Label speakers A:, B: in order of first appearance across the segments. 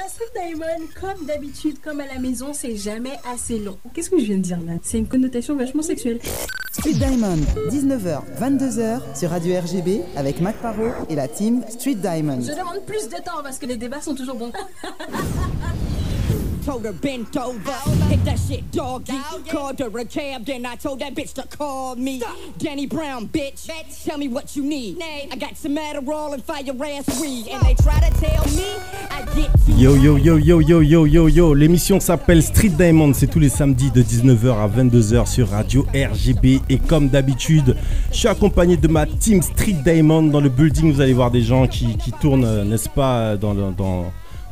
A: Street Diamond, comme d'habitude, comme à la maison, c'est jamais assez long. Qu'est-ce que je viens de dire là? C'est une connotation vachement sexuelle.
B: Street Diamond, 19h, 22h sur Radio RGB avec Mac Parot et la team Street Diamond.
A: Je demande plus de temps parce que les débats sont toujours bons.
C: Told her bent over, hit that shit doggy. Called her a cab, then I told that bitch to call me. Danny Brown, bitch. Tell me what you need. I got some Adderall and fire ass weed. And they try to tell me I get too.
D: Yo yo yo yo yo yo yo yo. L'émission s'appelle Street Diamond. C'est tous les samedis de 19h à 22h sur Radio RGB. Et comme d'habitude, je suis accompagné de ma team Street Diamond dans le building. Vous allez voir des gens qui tournent, n'est-ce pas,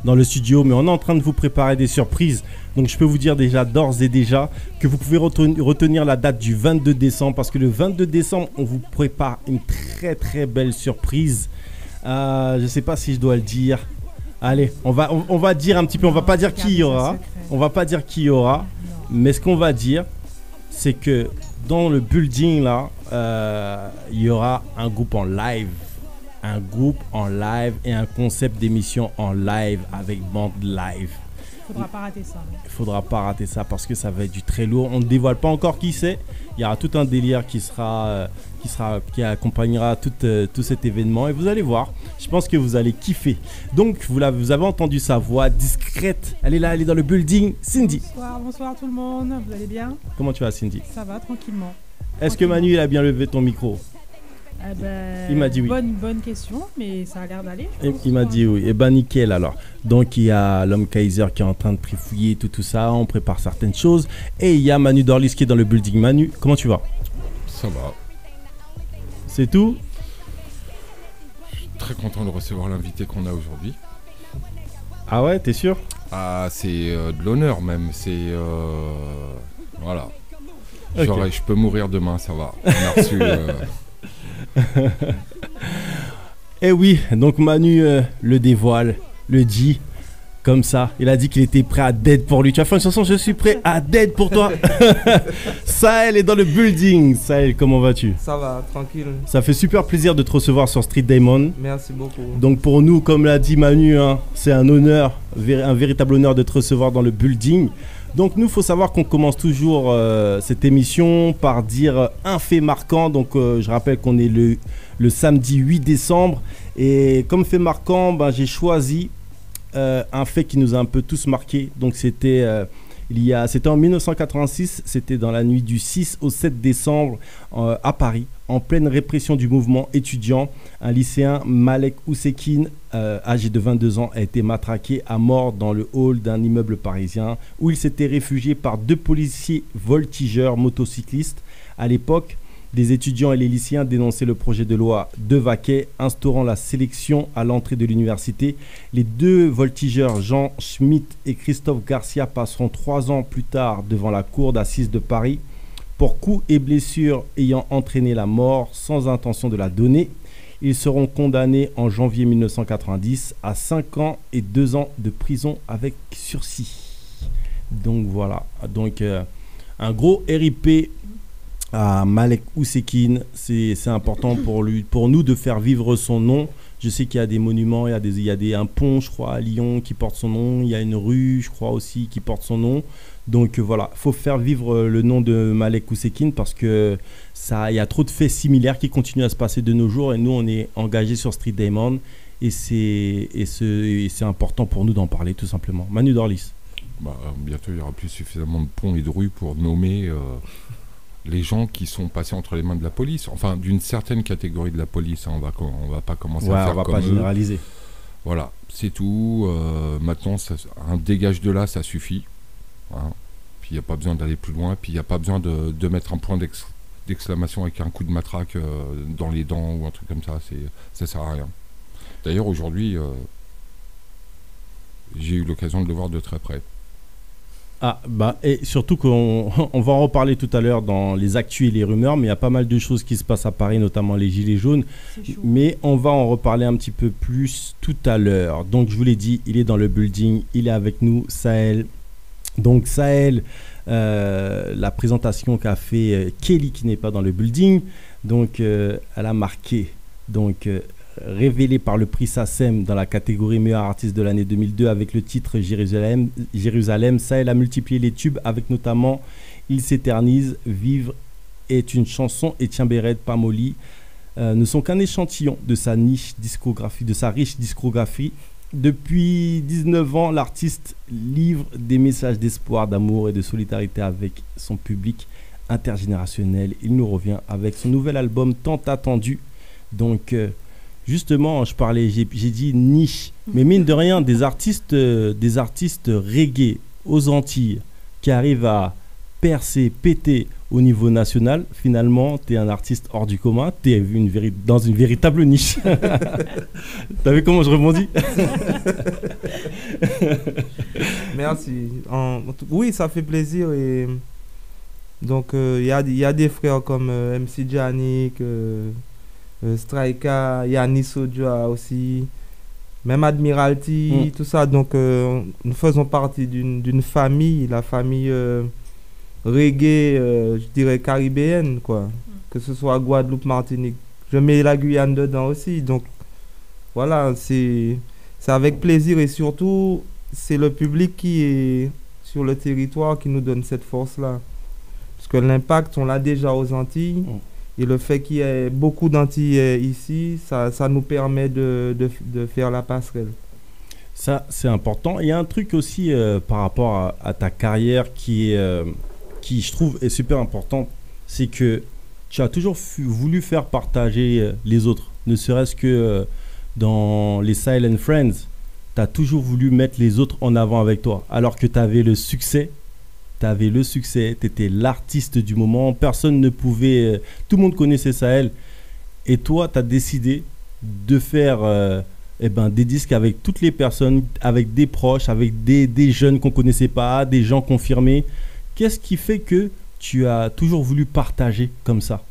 D: dans le studio, mais on est en train de vous préparer des surprises. Donc je peux vous dire déjà d'ores et déjà que vous pouvez retenir la date du 22 décembre parce que le 22 décembre, on vous prépare une très très belle surprise. Je sais pas si je dois le dire. Allez, on va dire un petit peu, on va pas dire qui il y aura. On va pas dire qui il y aura, mais ce qu'on va dire, c'est que dans le building là, il y aura un groupe en live. Un groupe en live et un concept d'émission en live avec bande live.
E: Faudra pas rater ça.
D: Il faudra pas rater ça parce que ça va être du très lourd. On ne dévoile pas encore qui c'est. Il y aura tout un délire qui accompagnera tout cet événement et vous allez voir. Je pense que vous allez kiffer. Donc vous avez entendu sa voix discrète. Elle est là, elle est dans le building. Cindy.
E: Bonsoir tout le monde. Vous allez bien?
D: Comment tu vas, Cindy?
E: Ça va tranquillement.
D: Est-ce que Manu il a bien levé ton micro? Il m'a dit oui.
E: Bonne question, mais ça a l'air d'aller.
D: Il m'a dit oui. Et ben nickel alors. Donc il y a l'homme Kaiser qui est en train de trifouiller tout ça. On prépare certaines choses. Et il y a Manu Dorlis qui est dans le building. Manu, comment tu vas?
F: Ça va.
D: C'est tout?
F: Je suis très content de recevoir l'invité qu'on a aujourd'hui.
D: Ah ouais, t'es sûr?
F: Ah, c'est de l'honneur même. C'est voilà.
D: Okay.
F: Je peux mourir demain, ça va. On a reçu.
D: Eh oui, donc Manu le dévoile, le dit comme ça. Il a dit qu'il était prêt à dead pour lui. Tu vas faire une chanson, je suis prêt à dead pour toi. Sahel est dans le building. Sahel, comment vas-tu?
G: Ça va, tranquille.
D: Ça fait super plaisir de te recevoir sur Street Diamond.
G: Merci beaucoup.
D: Donc pour nous, comme l'a dit Manu, hein, c'est un honneur, un véritable honneur de te recevoir dans le building. Donc nous, il faut savoir qu'on commence toujours cette émission par dire un fait marquant. Donc je rappelle qu'on est le samedi 8 décembre. Et comme fait marquant, j'ai choisi un fait qui nous a un peu tous marqué. Donc c'était en 1986, c'était dans la nuit du 6 au 7 décembre à Paris, en pleine répression du mouvement étudiant. Un lycéen, Malek Oussekine, âgé de 22 ans, a été matraqué à mort dans le hall d'un immeuble parisien où il s'était réfugié par 2 policiers voltigeurs motocyclistes. À l'époque, des étudiants et les lycéens dénonçaient le projet de loi de Vaquet instaurant la sélection à l'entrée de l'université. Les 2 voltigeurs, Jean Schmitt et Christophe Garcia, passeront 3 ans plus tard devant la cour d'assises de Paris pour coups et blessures ayant entraîné la mort sans intention de la donner. Ils seront condamnés en janvier 1990 à 5 ans et 2 ans de prison avec sursis. Donc voilà, donc un gros RIP à Malek Oussekine. C'est important pour nous de faire vivre son nom. Je sais qu'il y a des monuments, il y a un pont, je crois, à Lyon qui porte son nom. Il y a une rue, je crois aussi, qui porte son nom. Donc voilà, il faut faire vivre le nom de Malek Oussekine parce que il y a trop de faits similaires qui continuent à se passer de nos jours. Et nous, on est engagés sur Street Diamond. Et c'est important pour nous d'en parler, tout simplement. Manu Dorlis.
F: Bientôt, il n'y aura plus suffisamment de ponts et de rues pour nommer les gens qui sont passés entre les mains de la police. Enfin, d'une certaine catégorie de la police. Hein, on va pas commencer à faire
D: on va
F: comme
D: pas
F: eux.
D: généraliser.
F: Voilà, c'est tout. Maintenant, un dégage de là, ça suffit. Hein. Puis il n'y a pas besoin d'aller plus loin. Puis il n'y a pas besoin de mettre un point d'exclamation avec un coup de matraque dans les dents ou un truc comme ça. Ça sert à rien. D'ailleurs, aujourd'hui, j'ai eu l'occasion de le voir de très près.
D: Et surtout qu'on va en reparler tout à l'heure dans les actus et les rumeurs, mais il y a pas mal de choses qui se passent à Paris, notamment les gilets jaunes. Mais on va en reparler un petit peu plus tout à l'heure. Donc je vous l'ai dit, il est dans le building, il est avec nous, Sahel. Donc Sahel, la présentation qu'a fait Kelly qui n'est pas dans le building, donc elle a marqué. Donc révélé par le prix SACEM dans la catégorie meilleur artiste de l'année 2002 avec le titre Jérusalem. Sahel a multiplié les tubes avec notamment Il s'éternise, Vivre est une chanson et Tiens Béret, Pamoli ne sont qu'un échantillon de sa riche discographie. Depuis 19 ans, l'artiste livre des messages d'espoir, d'amour et de solidarité avec son public intergénérationnel. Il nous revient avec son nouvel album tant attendu. Donc, justement, j'ai dit niche, mais mine de rien, des artistes reggae aux Antilles qui arrivent à percer, péter au niveau national. Finalement, tu es un artiste hors du commun, tu es dans une véritable niche. T'as vu comment je rebondis?
G: Merci. Oui, ça fait plaisir. Et donc, il y a des frères comme MC Janik, Strika, Yanis Odjoa aussi, même Admiralty, tout ça. Donc, nous faisons partie d'une famille, la famille reggae, je dirais caribéenne, quoi. Que ce soit Guadeloupe, Martinique. Je mets la Guyane dedans aussi. Donc, voilà, c'est avec plaisir et surtout, c'est le public qui est sur le territoire qui nous donne cette force-là. Parce que l'impact, on l'a déjà aux Antilles. Et le fait qu'il y ait beaucoup d'Antillais ici, ça nous permet de faire la passerelle.
D: Ça, c'est important. Il y a un truc aussi par rapport à ta carrière qui, je trouve, est super important. C'est que tu as toujours voulu faire partager les autres. Ne serait-ce que dans les Silent Friends, tu as toujours voulu mettre les autres en avant avec toi. Alors que tu avais le succès. Tu étais l'artiste du moment, personne ne pouvait, tout le monde connaissait Sahel. Et toi, tu as décidé de faire des disques avec toutes les personnes, avec des proches, avec des jeunes qu'on ne connaissait pas, des gens confirmés. Qu'est-ce qui fait que tu as toujours voulu partager comme ça?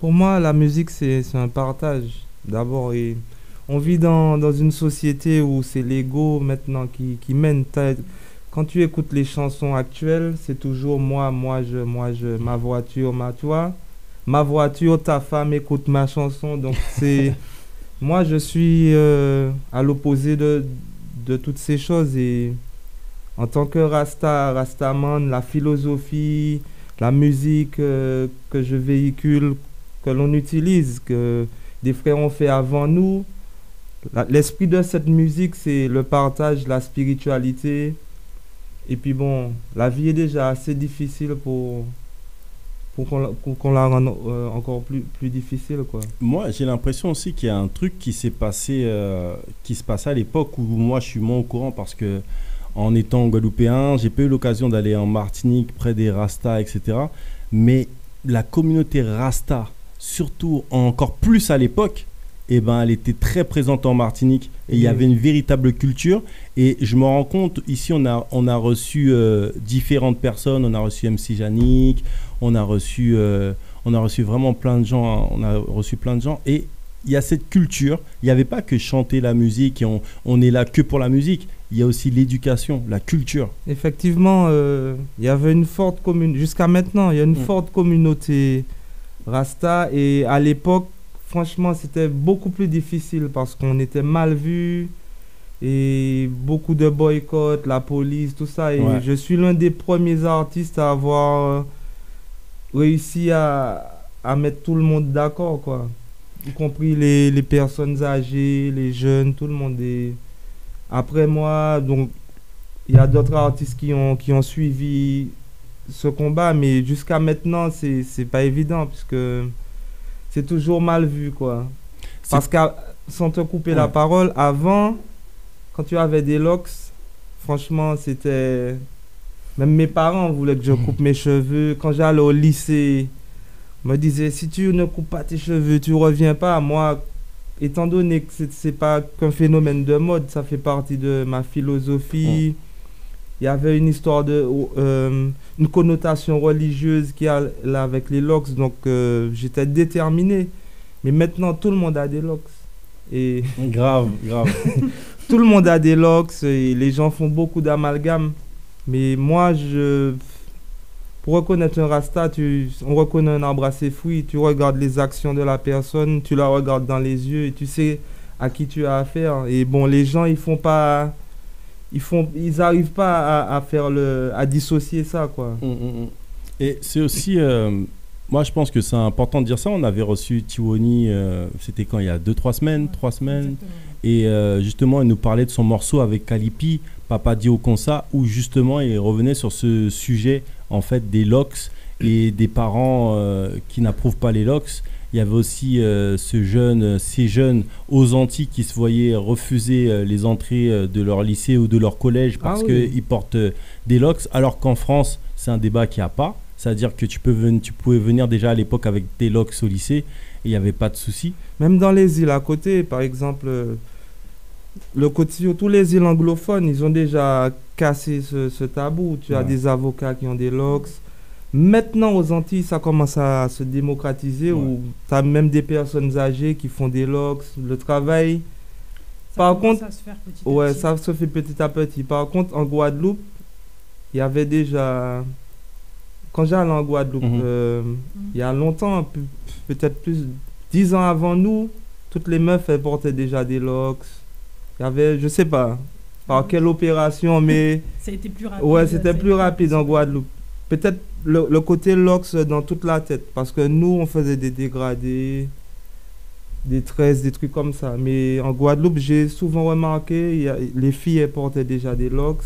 G: Pour moi, la musique, c'est un partage. D'abord, on vit dans une société où c'est l'ego maintenant qui mène. Quand tu écoutes les chansons actuelles, c'est toujours moi, je, ma voiture, tu vois, ma voiture, ta femme écoute ma chanson. Donc moi je suis à l'opposé de toutes ces choses. Et en tant que Rastaman, la philosophie, la musique que je véhicule, que l'on utilise, que des frères ont fait avant nous, l'esprit de cette musique, c'est le partage, la spiritualité. Et puis bon, la vie est déjà assez difficile pour qu'on la rende encore plus difficile, quoi.
D: Moi, j'ai l'impression aussi qu'il y a un truc qui se passait à l'époque où moi, je suis moins au courant parce que en étant guadeloupéen, j'ai pas eu l'occasion d'aller en Martinique près des Rastas, etc. Mais la communauté Rasta, surtout encore plus à l'époque, elle était très présente en Martinique et il y avait une véritable culture. Et je me rends compte, ici, on a reçu différentes personnes. On a reçu MC Janik, on a reçu vraiment plein de gens. On a reçu plein de gens. Et il y a cette culture. Il n'y avait pas que chanter la musique et on est là que pour la musique. Il y a aussi l'éducation, la culture.
G: Effectivement, il y avait une forte communauté. Jusqu'à maintenant, il y a une forte communauté Rasta. Et à l'époque, franchement, c'était beaucoup plus difficile parce qu'on était mal vus et beaucoup de boycotts, la police, tout ça. Et je suis l'un des premiers artistes à avoir réussi à mettre tout le monde d'accord, quoi. Y compris les personnes âgées, les jeunes, tout le monde. Et après moi, donc, il y a d'autres artistes qui ont suivi ce combat, mais jusqu'à maintenant, c'est pas évident puisque c'est toujours mal vu, quoi. Parce que, sans te couper la parole, avant, quand tu avais des locks, franchement, c'était... Même mes parents voulaient que je coupe mes cheveux. Quand j'allais au lycée, ils me disaient, si tu ne coupes pas tes cheveux, tu reviens pas. Moi, étant donné que c'est pas qu'un phénomène de mode, ça fait partie de ma philosophie. Il y avait une histoire une connotation religieuse qui a là avec les locks, donc j'étais déterminé. Mais maintenant, tout le monde a des locks. Et
D: grave.
G: Tout le monde a des locks et les gens font beaucoup d'amalgames. Mais moi, Pour reconnaître un rasta, on reconnaît un arbre à ses fruits, tu regardes les actions de la personne, tu la regardes dans les yeux et tu sais à qui tu as affaire. Et bon, les gens, ils arrivent pas à dissocier ça, quoi.
D: Et c'est aussi, moi je pense que c'est important de dire ça. On avait reçu Tiwoni, c'était quand, il y a 2-3 semaines, 3 semaines.
E: Exactement.
D: Et justement, il nous parlait de son morceau avec Kalipi, Papa Dio Konsa, où justement il revenait sur ce sujet en fait des locks et des parents qui n'approuvent pas les locks. Il y avait aussi ces jeunes aux Antilles qui se voyaient refuser les entrées de leur lycée ou de leur collège parce qu'ils portent des locks, alors qu'en France, c'est un débat qu'il n'y a pas. C'est-à-dire que tu pouvais venir déjà à l'époque avec tes locks au lycée et il n'y avait pas de souci.
G: Même dans les îles à côté, par exemple, tous les îles anglophones, ils ont déjà cassé ce tabou. Tu as des avocats qui ont des locks. Maintenant, aux Antilles, ça commence à se démocratiser, où tu as même des personnes âgées qui font des locks, le travail.
E: Ça commence à se faire petit à petit.
G: Ça se fait petit à petit. Par contre, en Guadeloupe, il y avait déjà... Quand j'allais en Guadeloupe, il y a longtemps, peut-être plus 10 ans avant nous, toutes les meufs, elles portaient déjà des locks. Il y avait, je sais pas, par quelle opération, mais...
E: Ça a été plus rapide.
G: Ouais, c'était plus rapide en Guadeloupe. Peut-être le côté locks dans toute la tête, parce que nous, on faisait des dégradés, des tresses, des trucs comme ça. Mais en Guadeloupe, j'ai souvent remarqué, les filles, elles portaient déjà des locks.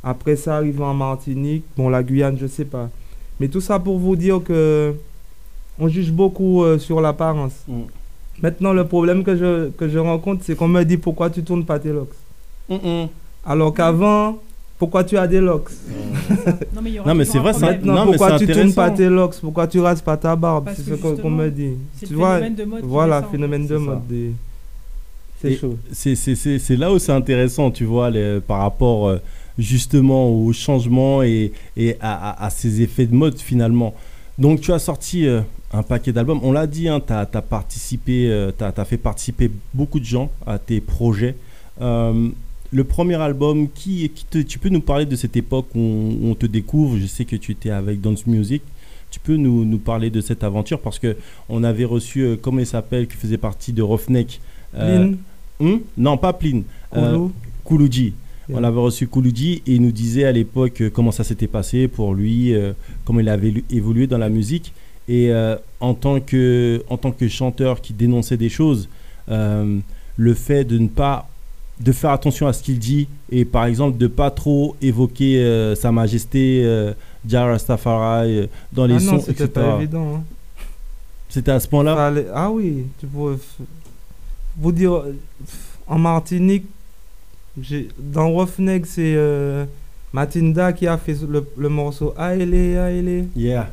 G: Après ça, arrive en Martinique. Bon, la Guyane, je sais pas. Mais tout ça pour vous dire que on juge beaucoup sur l'apparence. Maintenant, le problème que je rencontre, c'est qu'on me dit pourquoi tu tournes pas tes locks. Alors qu'avant, pourquoi tu as des locks.
E: Non, mais
D: c'est vrai, ça.
G: Maintenant, pourquoi tu tournes pas tes locks, pourquoi tu rases pas ta barbe.
E: Parce
G: c'est
E: que
G: ce qu'on me dit.
E: C'est
G: tu
E: le
G: vois,
E: phénomène de mode.
G: voilà, phénomène de mode. C'est chaud.
D: C'est là où c'est intéressant, tu vois, par rapport justement au changement et à ces effets de mode finalement. Donc tu as sorti un paquet d'albums. On l'a dit, hein, tu as participé, t'as fait participer beaucoup de gens à tes projets. Le premier album, tu peux nous parler de cette époque où on te découvre? Je sais que tu étais avec Dance Music. Tu peux nous parler de cette aventure parce qu'on avait reçu, comment il s'appelle, qui faisait partie de Roughneck.
G: Pline.
D: Non, pas Pline. Kouloudji. Yeah. On avait reçu Kouloudji et il nous disait à l'époque comment ça s'était passé pour lui, comment il avait évolué dans la musique. Et en tant que chanteur qui dénonçait des choses, le fait de faire attention à ce qu'il dit et par exemple de pas trop évoquer Sa Majesté, Jah Rastafari dans les sons,
G: c'était
D: etc.
G: pas évident. Hein.
D: C'était à ce point-là.
G: Ah oui, tu pourrais vous dire en Martinique, dans Roughneck, c'est Matinda qui a fait le morceau Aélé, Aélé.
D: Yeah.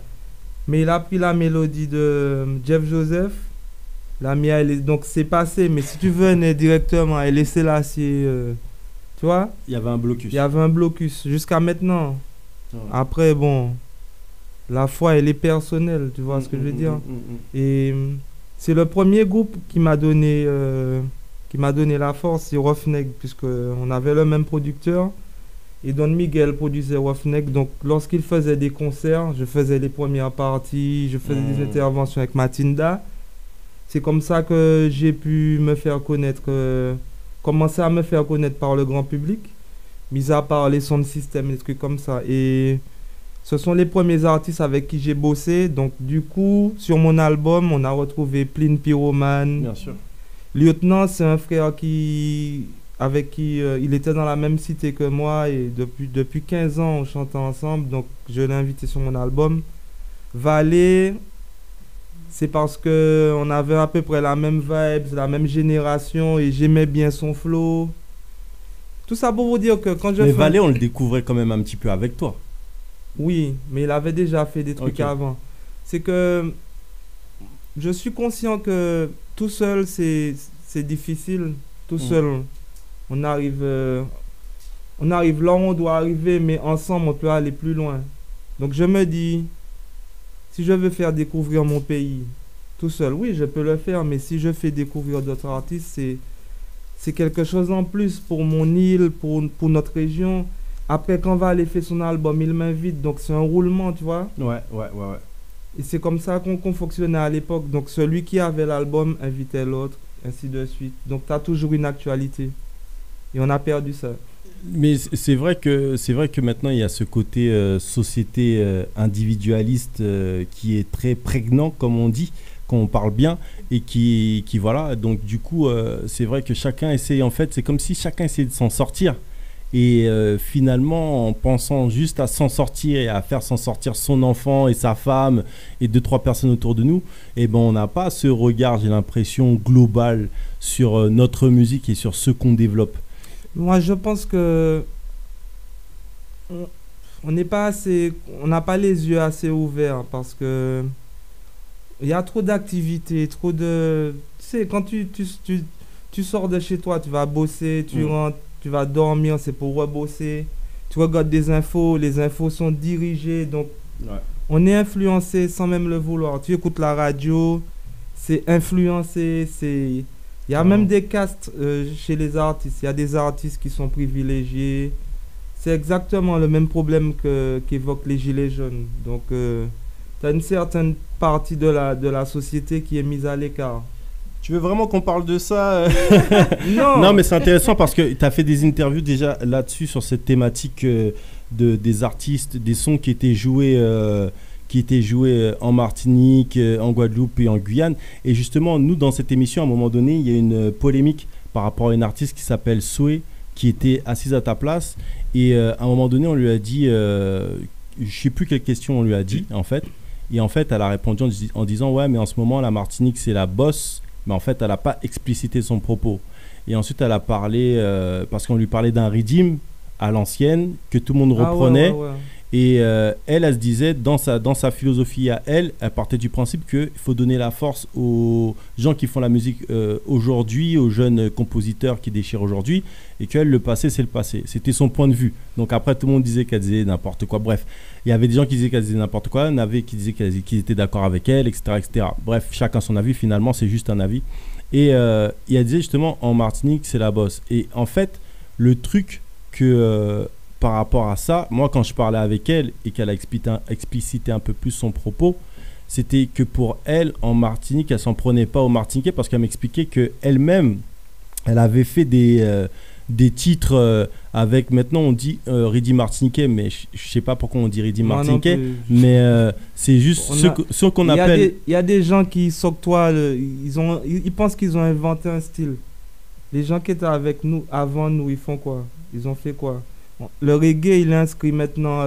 G: Mais il a pris la mélodie de Jeff Joseph. Donc c'est passé, mais si tu venais directement et laisser là, tu vois,
D: il y avait un blocus.
G: Il y avait un blocus jusqu'à maintenant. Après, bon, la foi, elle est personnelle, tu vois ce que je veux dire. Et c'est le premier groupe qui m'a donné la force, c'est Roughneck, puisqu'on avait le même producteur. Et Don Miguel produisait Roughneck, donc lorsqu'il faisait des concerts, je faisais les premières parties, je faisais des interventions avec Matinda. C'est comme ça que j'ai pu me faire connaître, commencer à me faire connaître par le grand public, mis à part les sound systems et des trucs comme ça. Et ce sont les premiers artistes avec qui j'ai bossé. Donc du coup, sur mon album, on a retrouvé Pline Pyroman.
D: Bien sûr.
G: Lieutenant, c'est un frère avec qui il était dans la même cité que moi et depuis 15 ans, on chantait ensemble. Donc je l'ai invité sur mon album. Valet, c'est parce qu'on avait à peu près la même vibe, la même génération et j'aimais bien son flow. Tout ça pour vous dire que quand je...
D: Mais Valet, on le découvrait quand même un petit peu avec toi.
G: Oui, mais il avait déjà fait des trucs avant. C'est que je suis conscient que tout seul, c'est difficile. Tout seul, on arrive là où on doit arriver, mais ensemble, on peut aller plus loin. Donc je me dis, si je veux faire découvrir mon pays tout seul, oui, je peux le faire, mais si je fais découvrir d'autres artistes, c'est quelque chose en plus pour mon île, pour notre région. Après, quand Valet fait son album, il m'invite. Donc, c'est un roulement, tu vois.
D: Ouais.
G: Et c'est comme ça qu'on fonctionnait à l'époque. Donc, celui qui avait l'album invitait l'autre, ainsi de suite. Donc, tu as toujours une actualité. Et on a perdu ça.
D: Mais c'est vrai que maintenant, il y a ce côté société individualiste qui est très prégnant, comme on dit, qu'on parle bien, et qui voilà. Donc, du coup, c'est vrai que chacun essaie, en fait, c'est comme si chacun essayait de s'en sortir. Et finalement, en pensant juste à s'en sortir et à faire s'en sortir son enfant et sa femme et 2-3 personnes autour de nous, eh ben, on n'a pas ce regard, j'ai l'impression, global sur notre musique et sur ce qu'on développe.
G: Moi, je pense que on n'a pas les yeux assez ouverts parce que il y a trop d'activités, trop de... Tu sais, quand tu sors de chez toi, tu vas bosser, tu rentres, tu vas dormir, c'est pour rebosser. Tu regardes des infos, les infos sont dirigées, donc on est influencé sans même le vouloir. Tu écoutes la radio, c'est influencé, c'est... Il y a même des castes chez les artistes. Il y a des artistes qui sont privilégiés. C'est exactement le même problème qu'évoquent les Gilets jaunes. Donc, tu as une certaine partie de la société qui est mise à l'écart.
D: Tu veux vraiment qu'on parle de ça?
G: Non.
D: Non, mais c'est intéressant parce que tu as fait des interviews déjà là-dessus, sur cette thématique des artistes, des sons qui étaient joués en Martinique, en Guadeloupe et en Guyane. Et justement, nous, dans cette émission, à un moment donné, il y a une polémique par rapport à une artiste qui s'appelle Soé, qui était assise à ta place. Et à un moment donné, on lui a dit, je ne sais plus quelle question on lui a dit, en fait. Et en fait, elle a répondu en disant, ouais, mais en ce moment, la Martinique, c'est la bosse. Mais en fait, elle n'a pas explicité son propos. Et ensuite, elle a parlé, parce qu'on lui parlait d'un rythme à l'ancienne, que tout le monde reprenait.
G: Ouais.
D: Et elle se disait, dans sa philosophie à elle partait du principe qu'il faut donner la force aux gens qui font la musique aujourd'hui, aux jeunes compositeurs qui déchirent aujourd'hui, et que le passé, c'est le passé. C'était son point de vue. Donc après, tout le monde disait qu'elle disait n'importe quoi. Bref, il y avait des gens qui disaient qu'elle disait n'importe quoi, il y en avait qui disaient qu'ils étaient d'accord avec elle, etc., etc. Bref, chacun son avis. Finalement, c'est juste un avis. Et elle disait justement, en Martinique, c'est la bosse. Et en fait, le truc que... par rapport à ça, moi quand je parlais avec elle et qu'elle a explicité un peu plus son propos, c'était que pour elle, en Martinique, elle s'en prenait pas aux Martiniquais parce qu'elle m'expliquait qu'elle-même, elle avait fait des titres avec, maintenant on dit Ridi Martiniquais, mais je sais pas pourquoi on dit Ridi Martiniquais, mais c'est juste ce qu'on appelle...
G: Il y a des gens qui s'octroient, ils pensent qu'ils ont inventé un style. Les gens qui étaient avec nous, avant nous, ils font quoi? Ils ont fait quoi? Le reggae, il est inscrit maintenant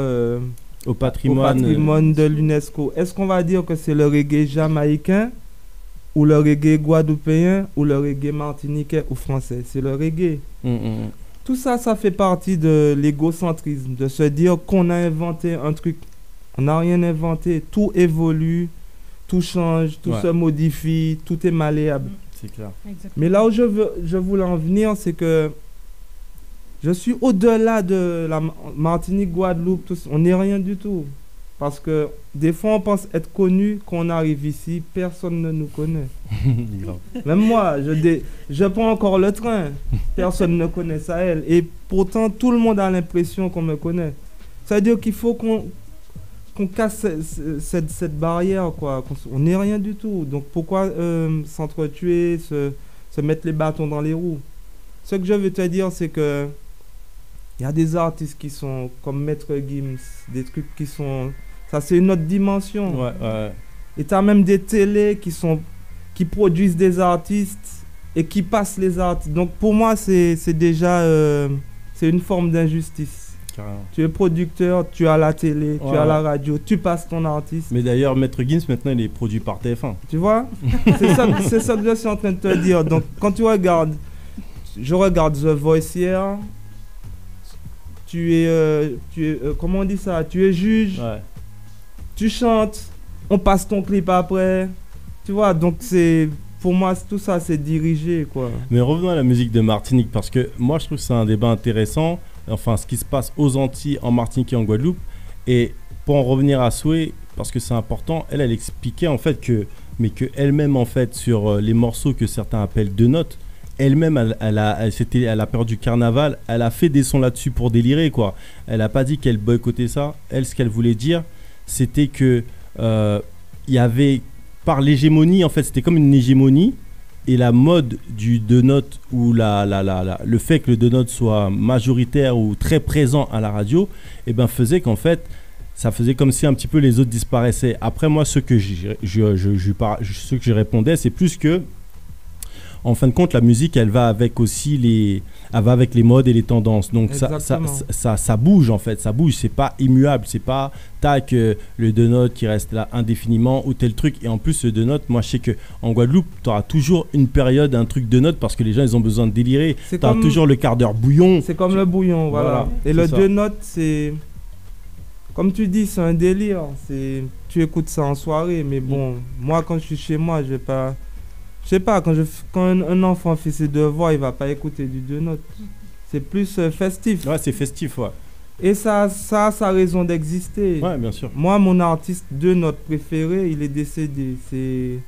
D: au patrimoine
G: de l'UNESCO. Est-ce qu'on va dire que c'est le reggae jamaïcain ou le reggae guadeloupéen ou le reggae martiniquais ou français? C'est le reggae. Tout ça, ça fait partie de l'égocentrisme, de se dire qu'on a inventé un truc. On n'a rien inventé. Tout évolue, tout change, tout se modifie, tout est malléable.
D: C'est clair.
E: Exactement.
G: Mais là où je voulais en venir, c'est que je suis au-delà de la Martinique, Guadeloupe, tout ça. On n'est rien du tout. Parce que des fois, on pense être connu, qu'on arrive ici, personne ne nous connaît. Même moi, je prends encore le train. Personne ne connaît Sahel. Et pourtant, tout le monde a l'impression qu'on me connaît. Ça veut dire qu'il faut qu'on casse cette barrière, quoi. On n'est rien du tout. Donc pourquoi s'entretuer, se mettre les bâtons dans les roues? Ce que je veux te dire, c'est que il y a des artistes qui sont comme Maître Gims, des trucs qui sont... Ça, c'est une autre dimension.
D: Ouais.
G: Et tu as même des télés qui produisent des artistes et qui passent les artistes. Donc, pour moi, c'est déjà... c'est une forme d'injustice.
D: Carrément.
G: Tu es producteur, tu as la télé, tu as la radio, tu passes ton artiste.
D: Mais d'ailleurs, Maître Gims, maintenant, il est produit par TF1.
G: Tu vois? C'est ça que je suis en train de te dire. Donc, quand tu regardes... Je regarde The Voice hier... Tu es comment on dit ça? Tu es juge, tu chantes, on passe ton clip après, tu vois, donc pour moi tout ça c'est dirigé, quoi.
D: Mais revenons à la musique de Martinique, parce que moi je trouve que c'est un débat intéressant, enfin ce qui se passe aux Antilles, en Martinique et en Guadeloupe. Et pour en revenir à Souhait, parce que c'est important, elle expliquait en fait que elle-même en fait sur les morceaux que certains appellent deux notes, elle-même, c'était à la période du carnaval, elle a fait des sons là-dessus pour délirer, quoi. Elle a pas dit qu'elle boycottait ça. Elle, ce qu'elle voulait dire, c'était que il y avait, par l'hégémonie, en fait, c'était comme une hégémonie, et la mode du deux notes, ou le fait que le deux notes soit majoritaire ou très présent à la radio, eh ben, faisait qu'en fait, ça faisait comme si un petit peu les autres disparaissaient. Après, moi, ce que je répondais, c'est plus que, en fin de compte, la musique, elle va avec aussi les modes et les tendances. Donc ça bouge, en fait, ça bouge. C'est pas immuable, c'est pas tac le deux notes qui reste là indéfiniment ou tel truc. Et en plus, le deux notes, moi, je sais que en Guadeloupe, tu auras toujours une période, un truc de notes parce que les gens, ils ont besoin de délirer. Tu auras toujours le quart d'heure bouillon.
G: C'est comme le bouillon, voilà. Et le deux notes, c'est, comme tu dis, c'est un délire. Tu écoutes ça en soirée, mais bon, moi, quand je suis chez moi, je sais pas, quand un enfant fait ses devoirs, il va pas écouter du deux notes. C'est plus festif.
D: Ouais, c'est festif, ouais.
G: Et ça a sa raison d'exister.
D: Ouais, bien sûr.
G: Moi, mon artiste deux notes préféré, il est décédé. C'est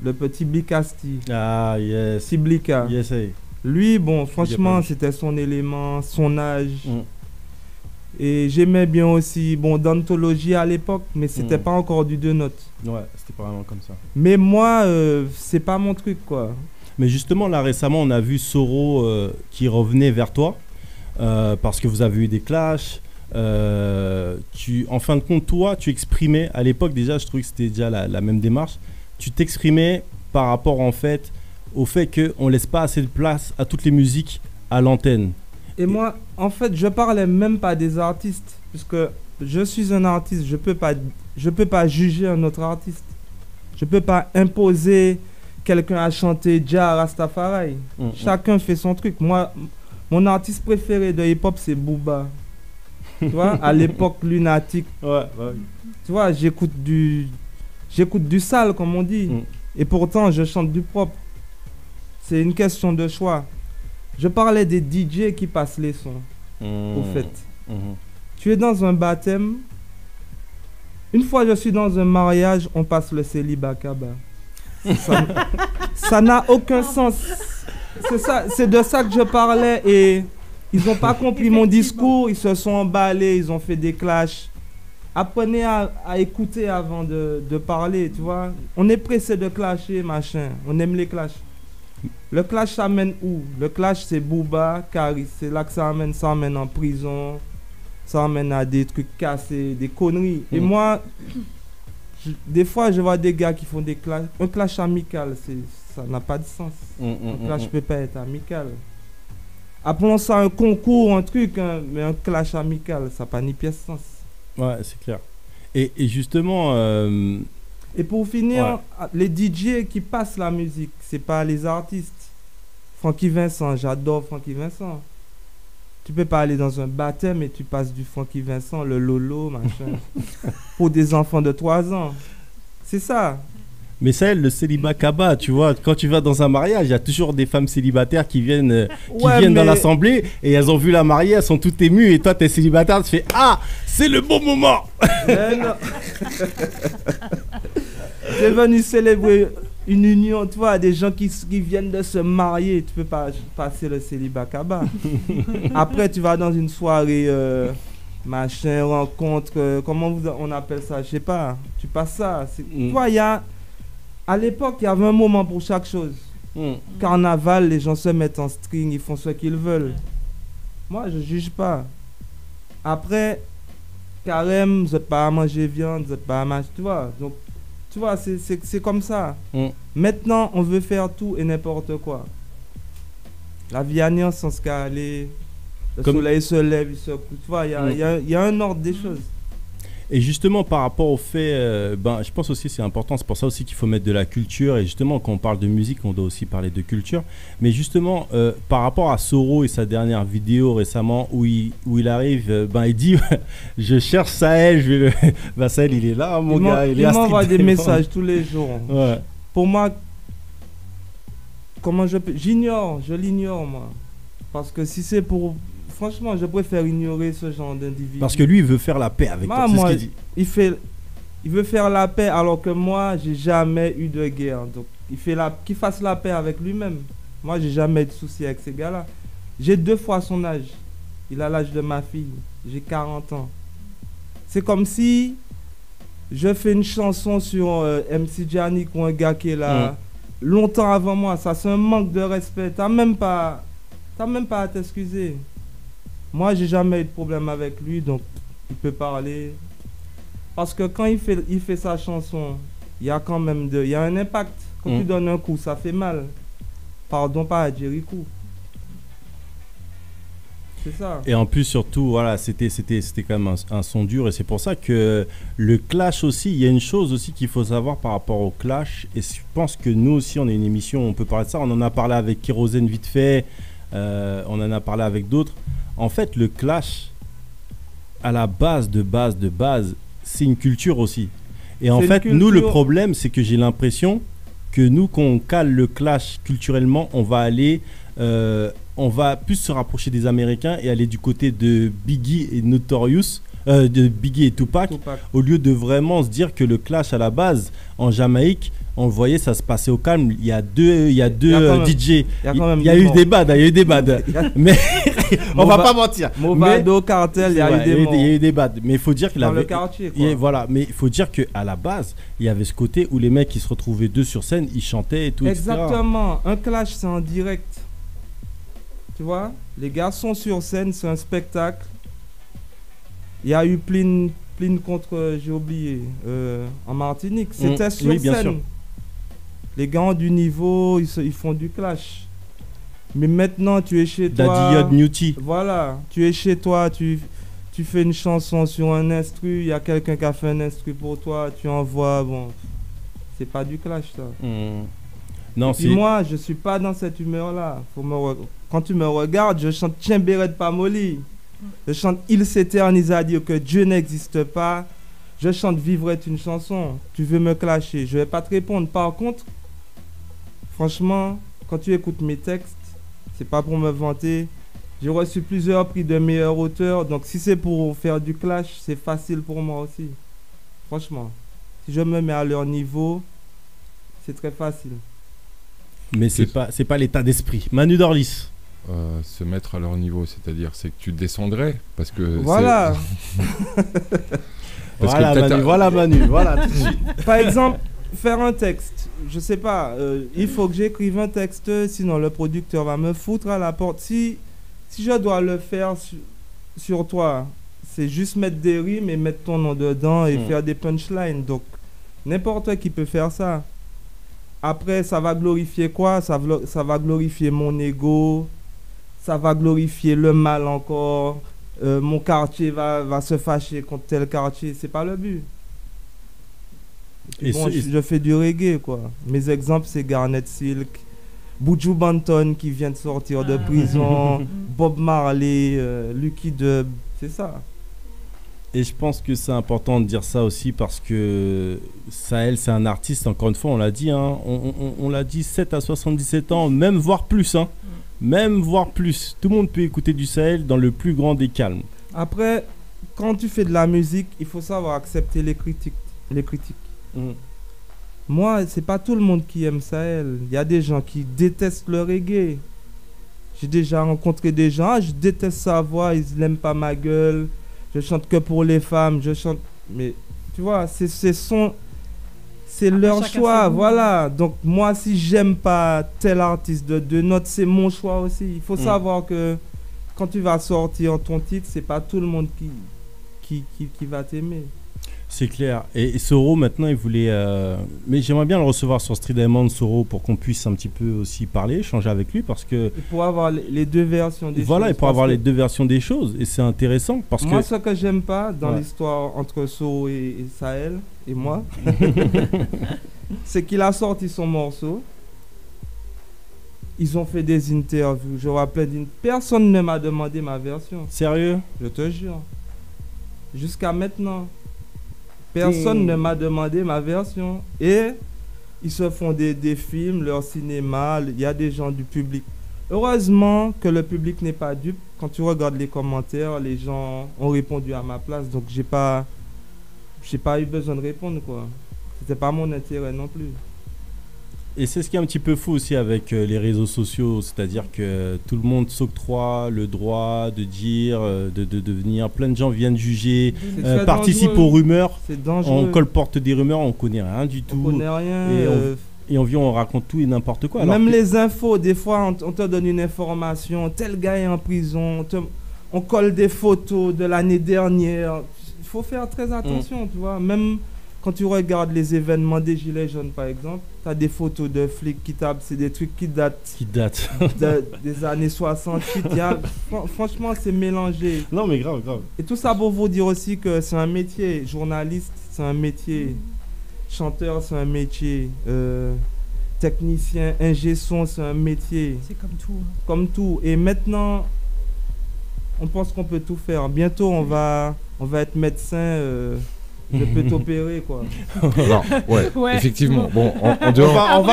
G: le petit Blicasti.
D: Ah, yes.
G: Petit Blika.
D: Yes, hey.
G: Lui, bon, franchement, c'était son élément, son âge. Et j'aimais bien aussi, bon, d'anthologie à l'époque, mais c'était pas encore du deux notes.
D: Ouais, c'était pas vraiment comme ça.
G: Mais moi, c'est pas mon truc, quoi.
D: Mais justement, là, récemment, on a vu Soro qui revenait vers toi, parce que vous avez eu des clashs. En fin de compte, toi, tu exprimais, à l'époque déjà, je trouvais que c'était déjà la même démarche, tu t'exprimais par rapport, en fait, au fait qu'on laisse pas assez de place à toutes les musiques à l'antenne.
G: Et moi, en fait, je parlais même pas des artistes, puisque je suis un artiste, je peux pas juger un autre artiste. Je peux pas imposer quelqu'un à chanter Jah Rastafari. Chacun fait son truc. Moi, mon artiste préféré de hip-hop, c'est Booba. Tu vois, à l'époque lunatique.
D: Ouais.
G: Tu vois, j'écoute du sale, comme on dit. Et pourtant, je chante du propre. C'est une question de choix. Je parlais des DJ qui passent les sons, au fait. Tu es dans un baptême. Une fois, je suis dans un mariage, on passe le célibat Kaba. Ça n'a aucun sens. C'est de ça que je parlais et ils n'ont pas compris mon discours. Ils se sont emballés, ils ont fait des clashs. Apprenez à écouter avant de parler, tu vois. On est pressé de clasher, machin. On aime les clashs. Le clash, ça mène où? Le clash, c'est Booba, Caris. C'est là que ça amène en prison. Ça amène à des trucs cassés, des conneries. Et moi, des fois, je vois des gars qui font des clashs. Un clash amical, ça n'a pas de sens. Un clash ne peut pas être amical. Appelons ça un concours, un truc, hein, mais un clash amical, ça n'a pas ni pièce sens.
D: Ouais, c'est clair. Et justement...
G: Et pour finir, les DJ qui passent la musique, c'est pas les artistes. Francky Vincent, j'adore Francky Vincent. Tu peux pas aller dans un baptême et tu passes du Francky Vincent, le Lolo, machin, pour des enfants de 3 ans. C'est ça.
D: Mais ça, le célibat Kaba, tu vois, quand tu vas dans un mariage, il y a toujours des femmes célibataires qui viennent dans l'assemblée et elles ont vu la mariée, elles sont toutes émues et toi, t'es célibataire, tu fais « Ah, c'est le bon moment !»
G: T'es venu célébrer une union, tu vois, des gens qui viennent de se marier, tu peux pas passer le célibat Kaba. Après, tu vas dans une soirée, machin, rencontre, comment on appelle ça, je sais pas, tu passes ça. Tu vois, à l'époque, il y avait un moment pour chaque chose. Carnaval, les gens se mettent en string, ils font ce qu'ils veulent. Moi, je juge pas. Après, carême, vous n'êtes pas à manger viande, vous n'êtes pas à manger, tu vois. Donc, tu vois, c'est comme ça. Maintenant, on veut faire tout et n'importe quoi. La vie anéant sans se caler, le soleil se lève, il se couche. Tu vois, il y a un ordre des choses.
D: Et justement, par rapport au fait, je pense aussi que c'est important, c'est pour ça aussi qu'il faut mettre de la culture. Et justement, quand on parle de musique, on doit aussi parler de culture. Mais justement, par rapport à Soro et sa dernière vidéo récemment, où il arrive, il dit « Je cherche Sahel, Sahel, il est là, mon gars. Il
G: m'envoie des messages tous les jours.
D: Ouais.
G: Pour moi, je l'ignore, moi. Parce que si c'est pour... Franchement, je préfère ignorer ce genre d'individu.
D: Parce que lui, il veut faire la paix avec toi, c'est ce qu'il dit.
G: Il veut faire la paix alors que moi, j'ai jamais eu de guerre. Donc, qu'il fasse la paix avec lui-même. Moi, j'ai jamais eu de soucis avec ces gars-là. J'ai 2 fois son âge. Il a l'âge de ma fille. J'ai 40 ans. C'est comme si je fais une chanson sur MC Giannick ou un gars qui est là longtemps avant moi. Ça, c'est un manque de respect. T'as même pas à t'excuser. Moi, j'ai jamais eu de problème avec lui, donc il peut parler. Parce que quand il fait sa chanson, il y a quand même il y a un impact. Quand tu donnes un coup, ça fait mal. Pardon, pas à Jericho. C'est ça.
D: Et en plus, surtout, voilà, c'était quand même un son dur. Et c'est pour ça que le clash aussi, il y a une chose aussi qu'il faut savoir par rapport au clash. Et je pense que nous aussi, on a une émission, on peut parler de ça. On en a parlé avec Kérosène vite fait. On en a parlé avec d'autres. En fait, le clash, à la base, c'est une culture aussi. Et en fait, nous, le problème, c'est que j'ai l'impression que nous, quand on cale le clash culturellement, on va aller... on va plus se rapprocher des Américains et aller du côté de Biggie et Notorious, de Biggie et Tupac, au lieu de vraiment se dire que le clash à la base en Jamaïque, on le voyait, ça se passait au calme. Il y a deux DJ. Il y a eu des bads, mais on va pas mentir.
G: Movado, Cartel, il y a
D: eu des bads. Mais il faut dire qu'il
G: dans
D: avait.
G: Le quartier, quoi.
D: Voilà, mais il faut dire que à la base, il y avait ce côté où les mecs qui se retrouvaient 2 sur scène, ils chantaient et tout.
G: Exactement. Etc. Un clash, c'est en direct. Tu vois, les gars sont sur scène, c'est un spectacle. Il y a eu Pline contre, j'ai oublié, en Martinique. C'était sur scène. Bien sûr. Les gars ont du niveau, ils font du clash. Mais maintenant, tu es chez toi.
D: Daddy Yod Newty.
G: Voilà, tu es chez toi, tu fais une chanson sur un instru, il y a quelqu'un qui a fait un instru pour toi, tu envoies, bon, c'est pas du clash ça.
D: Non,
G: et puis moi, je suis pas dans cette humeur-là. Quand tu me regardes, je chante Tiens Béret de Pamoli. Je chante Il s'éternise à dire que Dieu n'existe pas. Je chante Vivre est une chanson. Tu veux me clasher, je vais pas te répondre. Par contre, franchement, quand tu écoutes mes textes, c'est pas pour me vanter. J'ai reçu plusieurs prix de meilleur auteur. Donc si c'est pour faire du clash, c'est facile pour moi aussi. Franchement, si je me mets à leur niveau, c'est très facile.
D: Mais c'est pas l'état d'esprit. Manu Dorlis.
F: Se mettre à leur niveau, c'est-à-dire c'est que tu descendrais parce que
G: voilà.
D: Voilà Manu, voilà tout de suite.
G: Par exemple, faire un texte, je sais pas, il faut que j'écrive un texte, sinon le producteur va me foutre à la porte. Si je dois le faire sur toi, c'est juste mettre des rimes et mettre ton nom dedans et faire des punchlines. Donc n'importe qui peut faire ça. Après, ça va glorifier quoi? Ça va glorifier mon ego, ça va glorifier le mal encore. Mon quartier va se fâcher contre tel quartier. C'est pas le but. Je fais du reggae, quoi. Mes exemples, c'est Garnet Silk, Buju Banton qui vient de sortir de prison, Bob Marley, Lucky Dub, c'est ça.
D: Et je pense que c'est important de dire ça aussi parce que Sahel, c'est un artiste, encore une fois, on l'a dit, hein, on l'a dit, 7 à 77 ans, même voire plus. Hein, même voire plus. Tout le monde peut écouter du Sahel dans le plus grand des calmes.
G: Après, quand tu fais de la musique, il faut savoir accepter les critiques. Moi, c'est pas tout le monde qui aime Sahel. Il y a des gens qui détestent le reggae. J'ai déjà rencontré des gens, je déteste sa voix, ils n'aiment pas ma gueule. Je chante que pour les femmes, je chante... Mais tu vois, c'est leur choix, voilà. Donc moi, si j'aime pas tel artiste de 2 notes, c'est mon choix aussi. Il faut savoir que quand tu vas sortir ton titre, c'est pas tout le monde qui va t'aimer.
D: C'est clair. Et Soro, maintenant, il voulait... Mais j'aimerais bien le recevoir sur Street Diamond, Soro, pour qu'on puisse un petit peu aussi parler, échanger avec lui, parce que...
G: Et pour avoir les 2 versions des choses.
D: Voilà, et pour avoir les 2 versions des choses. Et c'est intéressant, parce
G: moi, ce que j'aime pas dans l'histoire entre Soro et Sahel, et moi, c'est qu'il a sorti son morceau. Ils ont fait des interviews. Je rappelle, personne ne m'a demandé ma version.
D: Sérieux?
G: Je te jure. Jusqu'à maintenant. Personne ne m'a demandé ma version. Et ils se font des films, leur cinéma. Il y a des gens du public. Heureusement que le public n'est pas dupe. Quand tu regardes les commentaires, les gens ont répondu à ma place. Donc, j'ai pas eu besoin de répondre, quoi. C'était pas mon intérêt non plus.
D: Et c'est ce qui est un petit peu fou aussi avec les réseaux sociaux, c'est-à-dire que tout le monde s'octroie le droit de dire, de venir. Plein de gens viennent juger, participent aux rumeurs.
G: C'est dangereux.
D: On colporte des rumeurs, on connaît rien du tout.
G: On connaît rien.
D: Et on raconte tout et n'importe quoi.
G: Même les infos, des fois, on te donne une information, tel gars est en prison, on colle des photos de l'année dernière. Il faut faire très attention, tu vois. Même quand tu regardes les événements des Gilets jaunes, par exemple, tu as des photos de flics qui tapent, c'est des trucs qui datent des années 68. Franchement, c'est mélangé.
D: Non, mais grave.
G: Et tout ça pour vous dire aussi que c'est un métier. Journaliste, c'est un métier. Chanteur, c'est un métier. Technicien, ingé son, c'est un métier.
E: C'est comme tout.
G: Comme tout. Et maintenant, on pense qu'on peut tout faire. Bientôt, on va être médecin. Je peux t'opérer, quoi.
F: Non, ouais, effectivement. Bon, en dehors.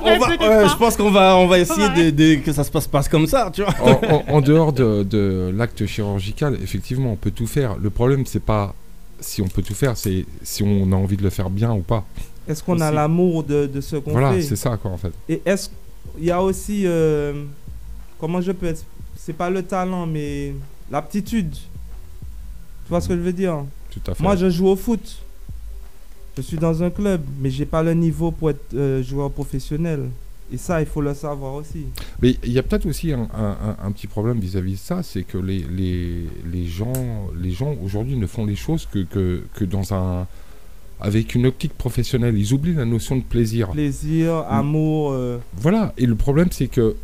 D: Je pense qu'on va essayer que ça se passe comme ça, tu vois.
F: En dehors de l'acte chirurgical, effectivement, on peut tout faire. Le problème, c'est pas si on peut tout faire, c'est si on a envie de le faire bien ou pas.
G: Est-ce qu'on a l'amour de ce qu'on fait?
F: Voilà, c'est ça, quoi, en fait.
G: Et est-ce qu'il y a aussi, comment je peux être, c'est pas le talent, mais l'aptitude. Tu vois ce que je veux dire?
F: Tout à fait.
G: Moi, je joue au foot. Je suis dans un club, mais j'ai pas le niveau pour être joueur professionnel. Et ça, il faut le savoir aussi.
F: Mais il y a peut-être aussi un petit problème vis-à-vis de ça, c'est que les gens aujourd'hui ne font les choses que avec une optique professionnelle. Ils oublient la notion de plaisir.
G: Plaisir, amour.
F: Voilà. Et le problème, c'est que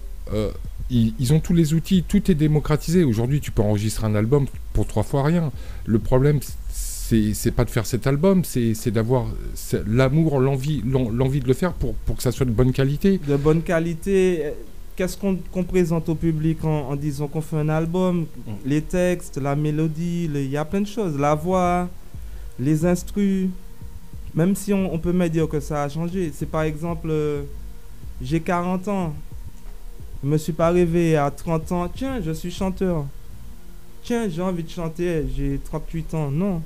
F: ils ont tous les outils, tout est démocratisé. Aujourd'hui, tu peux enregistrer un album pour 3 fois rien. Le problème, c'est pas de faire cet album, c'est d'avoir l'amour, l'envie de le faire pour que ça soit de bonne qualité.
G: De bonne qualité. Qu'est-ce qu'on présente au public en disant qu'on fait un album? Les textes, la mélodie, il y a plein de choses. La voix, les instrus. Même si on peut me dire que ça a changé. C'est par exemple, j'ai 40 ans. Je me suis pas réveillé à 30 ans. Tiens, je suis chanteur. Tiens, j'ai envie de chanter. J'ai 38 ans. Non.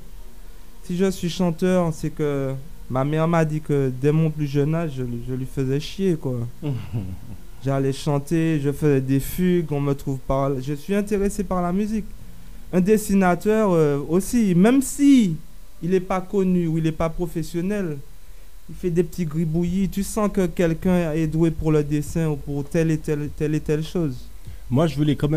G: Si je suis chanteur, c'est que ma mère m'a dit que dès mon plus jeune âge, je lui faisais chier, quoi. J'allais chanter, je faisais des fugues, on me trouve par... Je suis intéressé par la musique. Un dessinateur aussi, même si il n'est pas connu ou il n'est pas professionnel, il fait des petits gribouillis. Tu sens que quelqu'un est doué pour le dessin ou pour telle et telle chose.
D: Moi, je voulais quand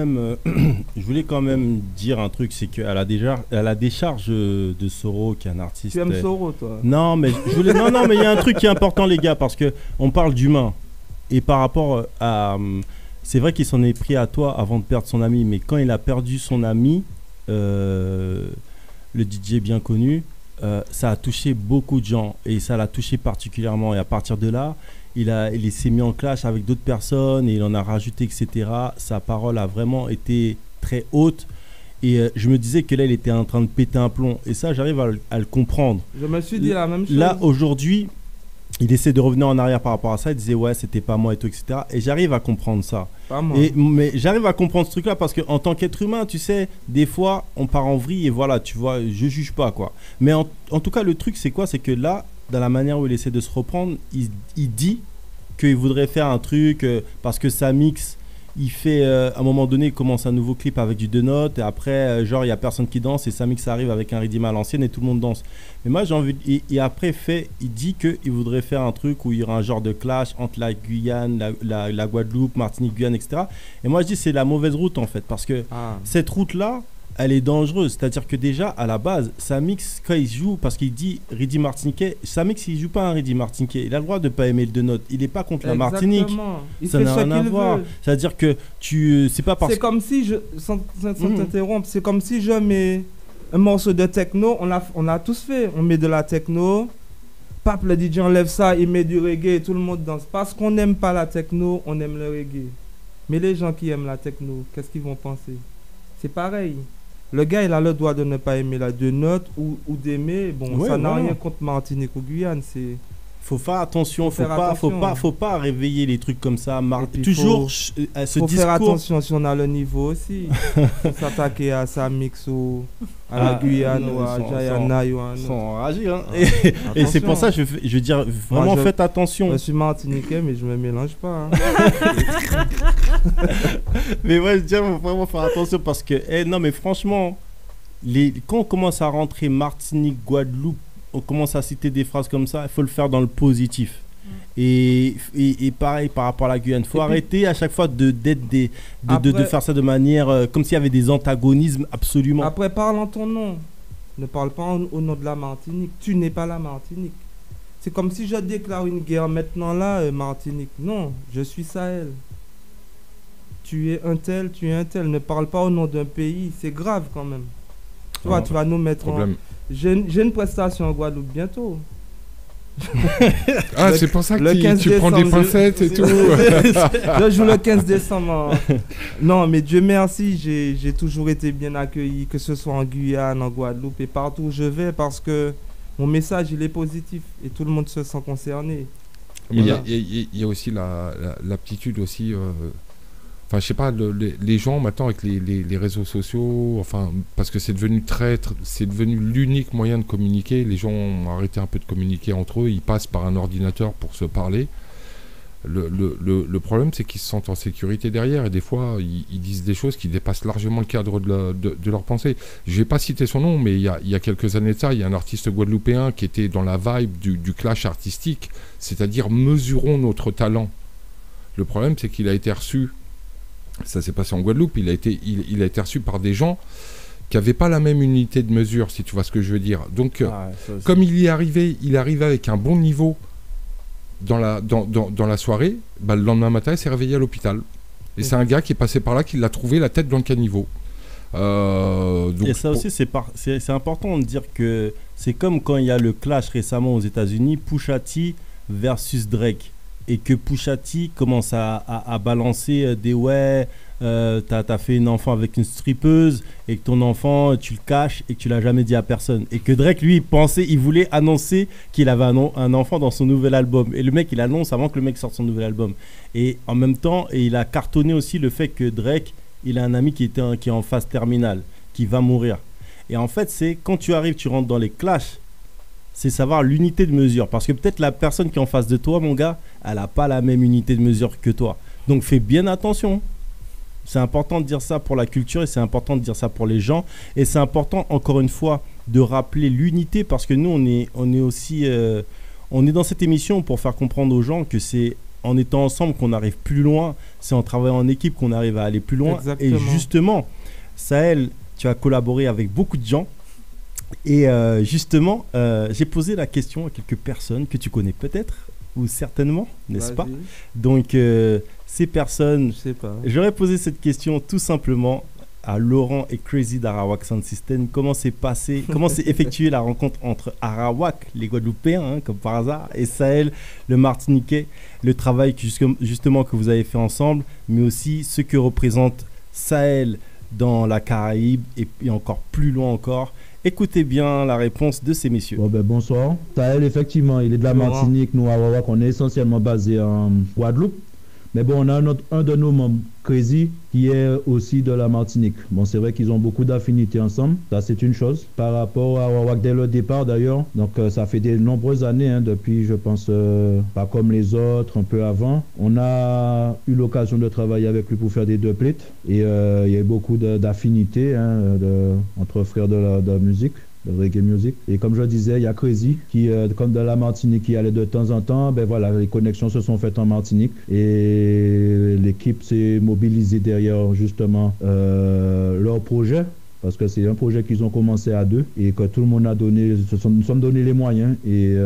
D: même dire un truc, c'est qu'à la décharge de Soro, qui est un artiste.
G: Tu aimes Soro, toi?
D: Non, mais mais il y a un truc qui est important, les gars, parce que on parle d'humain. Et par rapport à, c'est vrai qu'il s'en est pris à toi avant de perdre son ami, mais quand il a perdu son ami, le DJ bien connu, ça a touché beaucoup de gens et ça l'a touché particulièrement. Et à partir de là, il s'est mis en clash avec d'autres personnes et il en a rajouté, etc. Sa parole a vraiment été très haute et je me disais que là, il était en train de péter un plomb. Et ça, j'arrive à le comprendre.
G: Je me suis dit la même chose.
D: Là, aujourd'hui, il essaie de revenir en arrière par rapport à ça. Il disait, ouais, c'était pas moi et tout, etc. Et j'arrive à comprendre ça.
G: Pas moi.
D: Mais j'arrive à comprendre ce truc-là parce qu'en tant qu'être humain, tu sais, des fois, on part en vrille et voilà, tu vois, je juge pas, quoi. Mais en tout cas, le truc, c'est quoi? C'est que là, dans la manière où il essaie de se reprendre, il dit qu'il voudrait faire un truc parce que ça mixe. Il fait, à un moment donné, il commence un nouveau clip avec du 2 notes et après, genre, il n'y a personne qui danse et ça mixe arrive avec un rythme à l'ancienne et tout le monde danse. Mais moi, j'ai envie... Et après, il dit qu'il voudrait faire un truc où il y aura un genre de clash entre la Guyane, la Guadeloupe, Martinique, Guyane, etc. Et moi, je dis c'est la mauvaise route, en fait, parce que cette route-là, elle est dangereuse. C'est-à-dire que déjà, à la base, Samix, quand il joue, parce qu'il dit Ridi Martiniquais, Samix, il joue pas un Ridi Martiniquais. Il a le droit de pas aimer le 2 notes. Il n'est pas contre la Martinique. Ça n'a rien à voir. C'est-à-dire que c'est pas parce que...
G: C'est comme si, sans t'interrompre, c'est comme si je mets un morceau de techno, on l'a tous fait. On met de la techno, pape, le DJ enlève ça, il met du reggae, tout le monde danse. Parce qu'on n'aime pas la techno, on aime le reggae. Mais les gens qui aiment la techno, qu'est-ce qu'ils vont penser? C'est pareil. Le gars, il a le droit de ne pas aimer la 2 notes ou d'aimer. Bon, ouais, ça n'a rien contre Martinique ou Guyane.
D: Faut faire attention, faut pas réveiller les trucs comme ça. Toujours ce
G: faut faire attention si on a le niveau aussi. Faut s'attaquer à Samix ou à la Guyane ou à Guyana ou à
D: sans enrager. Hein. Et c'est pour ça que je veux dire, vraiment faites attention.
G: Je suis martiniquais, mais je me mélange pas. Hein.
D: Mais ouais, je veux dire, faut vraiment faire attention parce que, non, mais franchement, quand on commence à rentrer Martinique, Guadeloupe, on commence à citer des phrases comme ça, il faut le faire dans le positif. Et pareil par rapport à la Guyane, il faut arrêter à chaque fois de faire ça de manière comme s'il y avait des antagonismes absolument.
G: Après, parle en ton nom. Ne parle pas au nom de la Martinique. Tu n'es pas la Martinique. C'est comme si je déclare une guerre maintenant là, Martinique. Non, je suis Sahel. Tu es un tel. Ne parle pas au nom d'un pays. C'est grave quand même. Tu vois, tu vas nous mettre en... J'ai une prestation en Guadeloupe bientôt.
F: C'est pour ça que tu prends des pincettes et tout.
G: Je joue le 15 décembre. Non, mais Dieu merci, j'ai toujours été bien accueilli, que ce soit en Guyane, en Guadeloupe et partout où je vais, parce que mon message, il est positif et tout le monde se sent concerné.
F: Il y a aussi l'aptitude aussi... Enfin, je sais pas, les gens maintenant avec les réseaux sociaux, enfin, parce que c'est devenu c'est devenu l'unique moyen de communiquer. Les gens ont arrêté un peu de communiquer entre eux, ils passent par un ordinateur pour se parler. Le problème, c'est qu'ils se sentent en sécurité derrière et des fois, ils disent des choses qui dépassent largement le cadre de leur pensée. Je vais pas citer son nom, mais il y a quelques années de ça, il y a un artiste guadeloupéen qui était dans la vibe du clash artistique, c'est-à-dire mesurons notre talent. Le problème, c'est qu'il a été reçu. Ça s'est passé en Guadeloupe, il a été reçu par des gens qui n'avaient pas la même unité de mesure, si tu vois ce que je veux dire. Donc, comme il est arrivé avec un bon niveau dans la soirée, le lendemain matin, il s'est réveillé à l'hôpital. Et c'est un gars qui est passé par là, qui l'a trouvé la tête dans le caniveau.
D: Et ça aussi, c'est important de dire que c'est comme quand il y a le clash récemment aux États-Unis, Pusha T versus Drake. Et que Pusha T commence à balancer t'as fait une enfant avec une strippeuse et que ton enfant tu le caches et que tu l'as jamais dit à personne, et que Drake lui il voulait annoncer qu'il avait un enfant dans son nouvel album, et le mec il annonce avant que le mec sorte son nouvel album, et en même temps il a cartonné aussi le fait que Drake il a un ami qui est en phase terminale, qui va mourir. Et en fait c'est quand tu rentres dans les clashs, c'est savoir l'unité de mesure. Parce que peut-être la personne qui est en face de toi, mon gars, elle n'a pas la même unité de mesure que toi. Donc fais bien attention. C'est important de dire ça pour la culture et c'est important de dire ça pour les gens. Et c'est important, encore une fois, de rappeler l'unité, parce que nous, on est aussi... on est dans cette émission pour faire comprendre aux gens que c'est en étant ensemble qu'on arrive plus loin. C'est en travaillant en équipe qu'on arrive à aller plus loin. Exactement. Et justement, Sahel, tu as collaboré avec beaucoup de gens. Et justement, j'ai posé la question à quelques personnes que tu connais peut-être, ou certainement, n'est-ce pas? Donc, ces personnes,
G: je sais pas.
D: J'aurais posé cette question tout simplement à Laurent et Crazy d'Arawak Sound System. Comment s'est effectuée la rencontre entre Arawak, les Guadeloupéens, hein, comme par hasard, et Sahel, le Martiniquais, le travail justement que vous avez fait ensemble, mais aussi ce que représente Sahel dans la Caraïbe et encore plus loin encore. Écoutez bien la réponse de ces messieurs.
H: Bonsoir. Sahel, effectivement, il est de la Martinique. Nous, à Arawak, on est essentiellement basé en Guadeloupe. Mais bon, on a un de nos membres, Crazy, qui est aussi de la Martinique. Bon, c'est vrai qu'ils ont beaucoup d'affinités ensemble. Ça, c'est une chose. Par rapport à Arawak, dès le départ, d'ailleurs, donc ça fait de nombreuses années, hein, depuis, je pense, pas comme les autres, un peu avant. On a eu l'occasion de travailler avec lui pour faire des doublets. Et il y a eu beaucoup d'affinités entre frères de la musique. De reggae music. Et comme je disais, il y a Crazy qui, comme de la Martinique, qui allait de temps en temps. Ben voilà, les connexions se sont faites en Martinique et l'équipe s'est mobilisée derrière justement leur projet. Parce que c'est un projet qu'ils ont commencé à deux et que tout le monde a donné, nous sommes donné les moyens et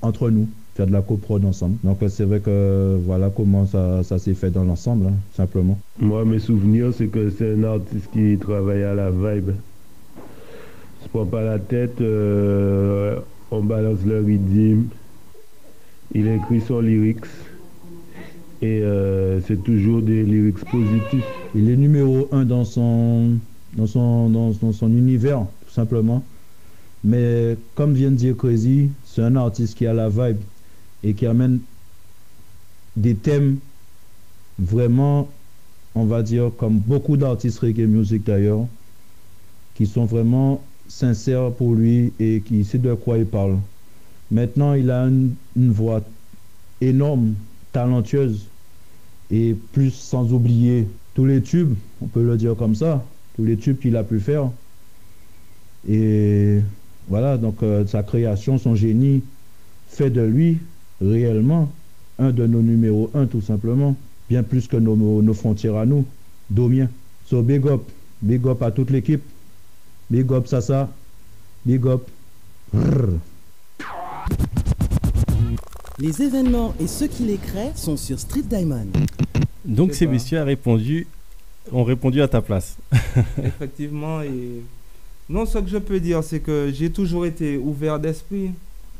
H: entre nous, faire de la coprod ensemble. Donc c'est vrai que voilà comment ça s'est fait dans l'ensemble, hein, simplement.
I: Moi, mes souvenirs, c'est que c'est un artiste qui travaille à la vibe. On se prend pas la tête, on balance le rythme, il écrit son lyrics et c'est toujours des lyrics positifs.
H: Il est numéro 1 dans son univers, tout simplement. Mais comme vient de dire Crazy, c'est un artiste qui a la vibe. et qui amène des thèmes vraiment, on va dire, comme beaucoup d'artistes reggae music d'ailleurs, qui sont vraiment sincères pour lui et qui sait de quoi il parle. Maintenant, il a une voix énorme, talentueuse, et plus sans oublier tous les tubes, on peut le dire comme ça, tous les tubes qu'il a pu faire. Et voilà, donc sa création, son génie fait de lui réellement un de nos numéros 1 tout simplement, bien plus que nos frontières à nous, Domien. So big up à toute l'équipe, big up Sasa, big up. Brrr.
B: Les événements et ceux qui les créent sont sur Street Diamond.
D: Donc ces messieurs ont répondu à ta place.
G: Effectivement, et non, ce que je peux dire, c'est que j'ai toujours été ouvert d'esprit.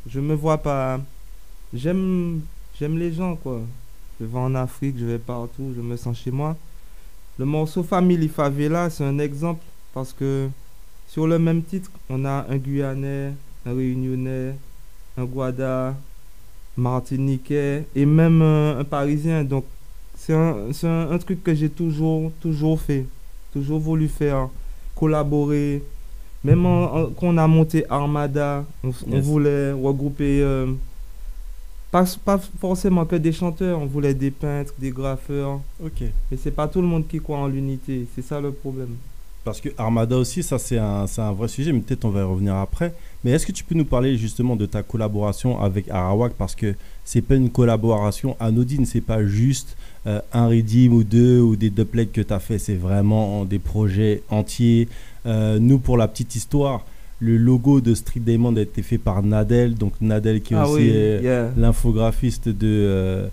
G: Je me vois pas. J'aime les gens, quoi. Je vais en Afrique, je vais partout, je me sens chez moi. Le morceau Family Favela, c'est un exemple parce que sur le même titre, on a un Guyanais, un Réunionnais, un Guada, Martiniquais et même un Parisien. Donc c'est un truc que j'ai toujours fait, toujours voulu faire, collaborer. Même quand on a monté Armada, on voulait regrouper, pas forcément que des chanteurs, on voulait des peintres, des graffeurs.
D: Ok.
G: Mais c'est pas tout le monde qui croit en l'unité, c'est ça le problème.
D: Parce que Armada aussi, ça c'est un vrai sujet, mais peut-être on va y revenir après. Mais est-ce que tu peux nous parler justement de ta collaboration avec Arawak? Parce que c'est pas une collaboration anodine, c'est pas juste un redeem ou deux ou des doublets que tu as fait, c'est vraiment des projets entiers. Nous, pour la petite histoire, le logo de Street Diamond a été fait par Nadel, donc Nadel qui est aussi l'infographiste de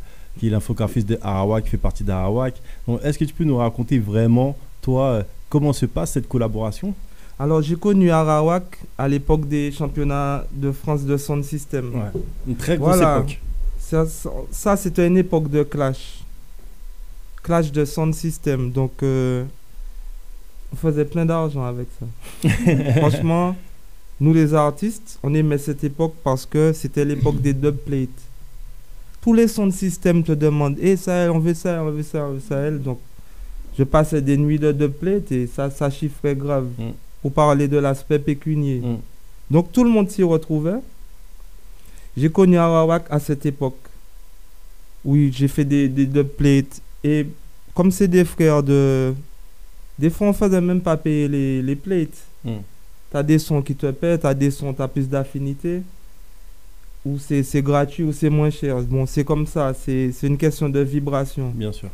D: Arawak, qui fait partie d'Arawak. Donc est-ce que tu peux nous raconter vraiment, toi, comment se passe cette collaboration?
G: Alors, j'ai connu Arawak à l'époque des championnats de France de Sound System.
D: Ouais, une très grosse époque.
G: Ça c'était une époque de clash. Clash de Sound System. Donc, on faisait plein d'argent avec ça. Franchement, nous les artistes, on aimait cette époque parce que c'était l'époque des dubplates. Tous les Sound System te demandent « Hey, Sahel, on veut ça, on veut ça, on veut ça. » Donc, je passais des nuits de dubplate et ça chiffrait grave. Pour parler de l'aspect pécunier. Donc tout le monde s'y retrouvait. J'ai connu Arawak à cette époque. Oui, j'ai fait des dubplates. Et comme c'est des frères des fois on ne faisait même pas payer les plates. T'as des sons qui te paient, t'as des sons, t'as plus d'affinité. Ou c'est gratuit ou c'est moins cher. Bon, c'est comme ça, c'est une question de vibration.
D: Bien sûr.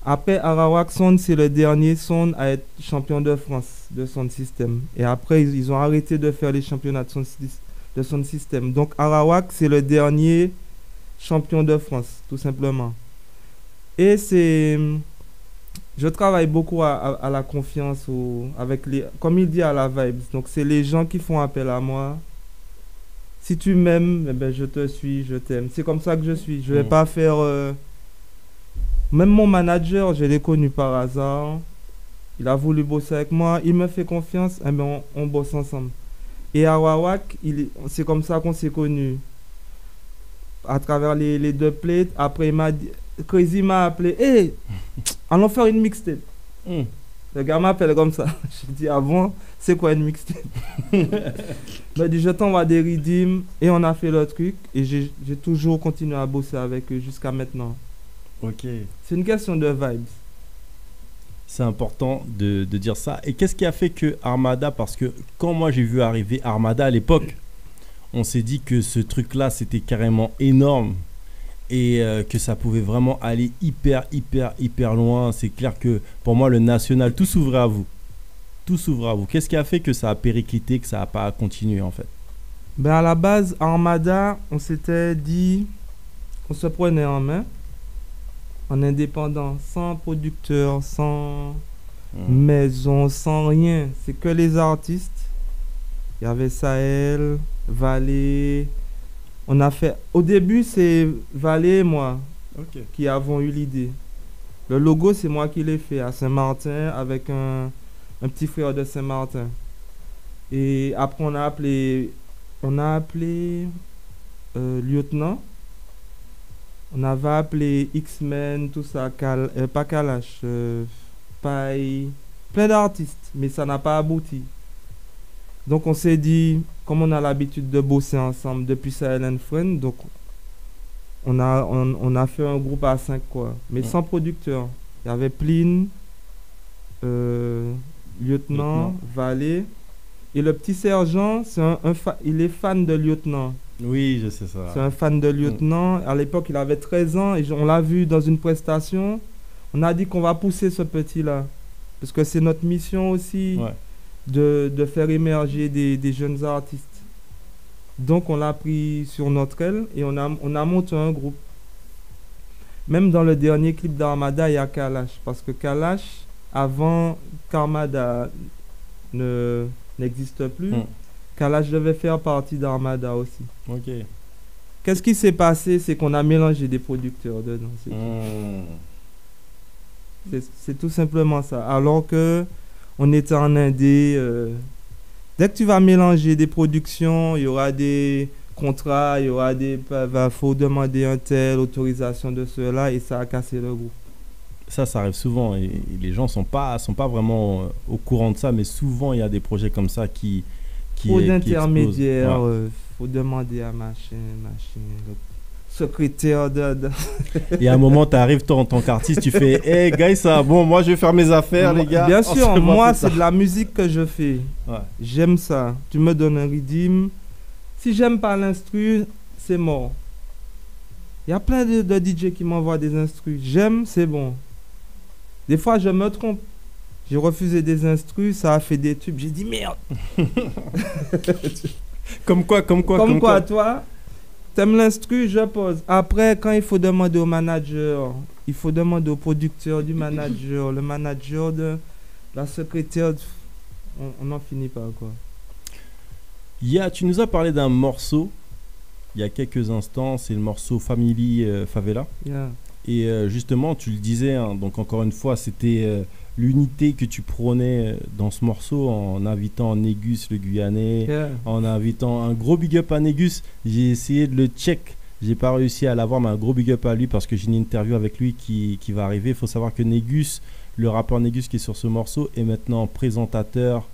G: Après, Arawak Sound, c'est le dernier Sound à être champion de France de Sound System. Et après, ils ont arrêté de faire les championnats de Sound System. Donc, Arawak, c'est le dernier champion de France, tout simplement. Et je travaille beaucoup à la confiance, comme il dit, à la vibes. Donc, c'est les gens qui font appel à moi. Si tu m'aimes, eh ben, je te suis, je t'aime. C'est comme ça que je suis. Je ne vais pas faire... Même mon manager, je l'ai connu par hasard. Il a voulu bosser avec moi. Il me fait confiance. Eh ben, on bosse ensemble. Et Arawak, c'est comme ça qu'on s'est connus. À travers les deux plates. Après, Crazy m'a appelé. Hey, allons faire une mixtape. Le gars m'appelle comme ça. Je dis, ah bon, c'est quoi une mixtape? Il m'a dit, je t'envoie des redeems. Et on a fait le truc. Et j'ai toujours continué à bosser avec eux jusqu'à maintenant.
D: Ok.
G: C'est une question de vibes.
D: C'est important de dire ça. Et qu'est-ce qui a fait que Armada, parce que quand moi j'ai vu arriver Armada à l'époque, on s'est dit que ce truc-là c'était carrément énorme et que ça pouvait vraiment aller hyper loin. C'est clair que pour moi le national, tout s'ouvrait à vous. Tout s'ouvrait à vous. Qu'est-ce qui a fait que ça a périclité, que ça n'a pas continué en fait?
G: Ben à la base, Armada, on s'était dit qu'on se prenait en main. En indépendant, sans producteur, sans maison, sans rien. C'est que les artistes. Il y avait Sahel, Valé. On a fait... Au début, c'est Valé et moi qui avons eu l'idée. Le logo, c'est moi qui l'ai fait à Saint-Martin avec un petit frère de Saint-Martin. Et après, on a appelé Lieutenant. On avait appelé X-Men, tout ça, pas Kalash, Paille, plein d'artistes, mais ça n'a pas abouti. Donc on s'est dit, comme on a l'habitude de bosser ensemble depuis Silent Friend, donc on a fait un groupe à 5 quoi, mais sans producteur. Il y avait Pline, Lieutenant, Valet, et le petit sergent, il est fan de Lieutenant.
D: Oui, je sais ça.
G: C'est un fan de Lieutenant. À l'époque, il avait 13 ans et on l'a vu dans une prestation. On a dit qu'on va pousser ce petit-là. Parce que c'est notre mission aussi de faire émerger des jeunes artistes. Donc, on l'a pris sur notre aile et on a monté un groupe. Même dans le dernier clip d'Armada, il y a Kalash. Parce que Kalash, avant qu'Armada n'existe plus, Kalash devait faire partie d'Armada aussi.
D: Ok.
G: Qu'est-ce qui s'est passé? C'est qu'on a mélangé des producteurs dedans. C'est tout simplement ça. Alors que on était en indé, dès que tu vas mélanger des productions, il y aura des contrats, il y aura faut demander un tel, autorisation de cela, et ça a cassé le groupe.
D: Ça arrive souvent et les gens sont pas vraiment au courant de ça, mais souvent il y a des projets comme ça qui
G: Trop d'intermédiaires, faut demander à machin, le secrétaire de...
D: Et à un moment, tu arrives en tant qu'artiste, tu fais « Hey, guys, ça, bon, moi, je vais faire mes affaires, les gars. »
G: Bien sûr, moi, c'est de la musique que je fais.
D: Ouais.
G: J'aime ça. Tu me donnes un rythme. Si j'aime pas l'instru, c'est mort. Il y a plein de DJ qui m'envoient des instrus. J'aime, c'est bon. Des fois, je me trompe. J'ai refusé des instrus, ça a fait des tubes. J'ai dit merde.
D: Comme quoi,
G: toi, t'aimes l'instru, je pose. Après, quand il faut demander au manager, il faut demander au producteur du manager, le manager de la secrétaire, on n'en finit pas, quoi.
D: Tu nous as parlé d'un morceau il y a quelques instants, c'est le morceau Family Favela.
G: Yeah.
D: Et justement, tu le disais, hein, donc encore une fois, c'était l'unité que tu prônais dans ce morceau en invitant Négus le Guyanais, en invitant un gros big up à Négus. J'ai essayé de le check, j'ai pas réussi à l'avoir, mais un gros big up à lui parce que j'ai une interview avec lui qui va arriver. Il faut savoir que Négus, le rappeur Négus qui est sur ce morceau, est maintenant présentateur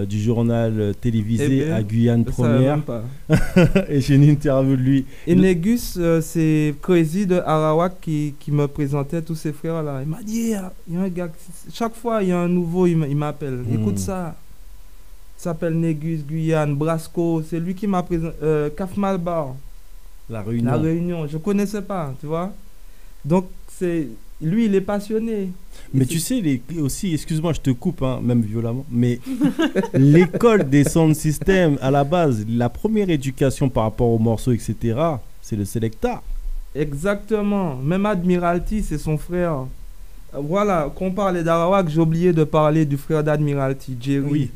D: du journal télévisé à Guyane Première. Et j'ai une interview de lui.
G: Et Négus, c'est Crazy de Arawak qui me présentait tous ses frères là. Il m'a dit, il y a un gars, chaque fois il y a un nouveau, il m'appelle. Écoute ça. Il s'appelle Négus, Guyane, Brasco. C'est lui qui m'a présenté. Caf Malbar.
D: La Réunion.
G: La Réunion. Je connaissais pas, tu vois. Donc lui, il est passionné.
D: Mais tu sais, aussi, excuse-moi, je te coupe, hein, même violemment, mais l'école des sound systems, à la base, la première éducation par rapport aux morceaux, etc., c'est le Selecta.
G: Exactement. Même Admiralty, c'est son frère. Voilà, quand on parlait d'Arawak, j'ai oublié de parler du frère d'Admiralty, Jerry.
D: Oui.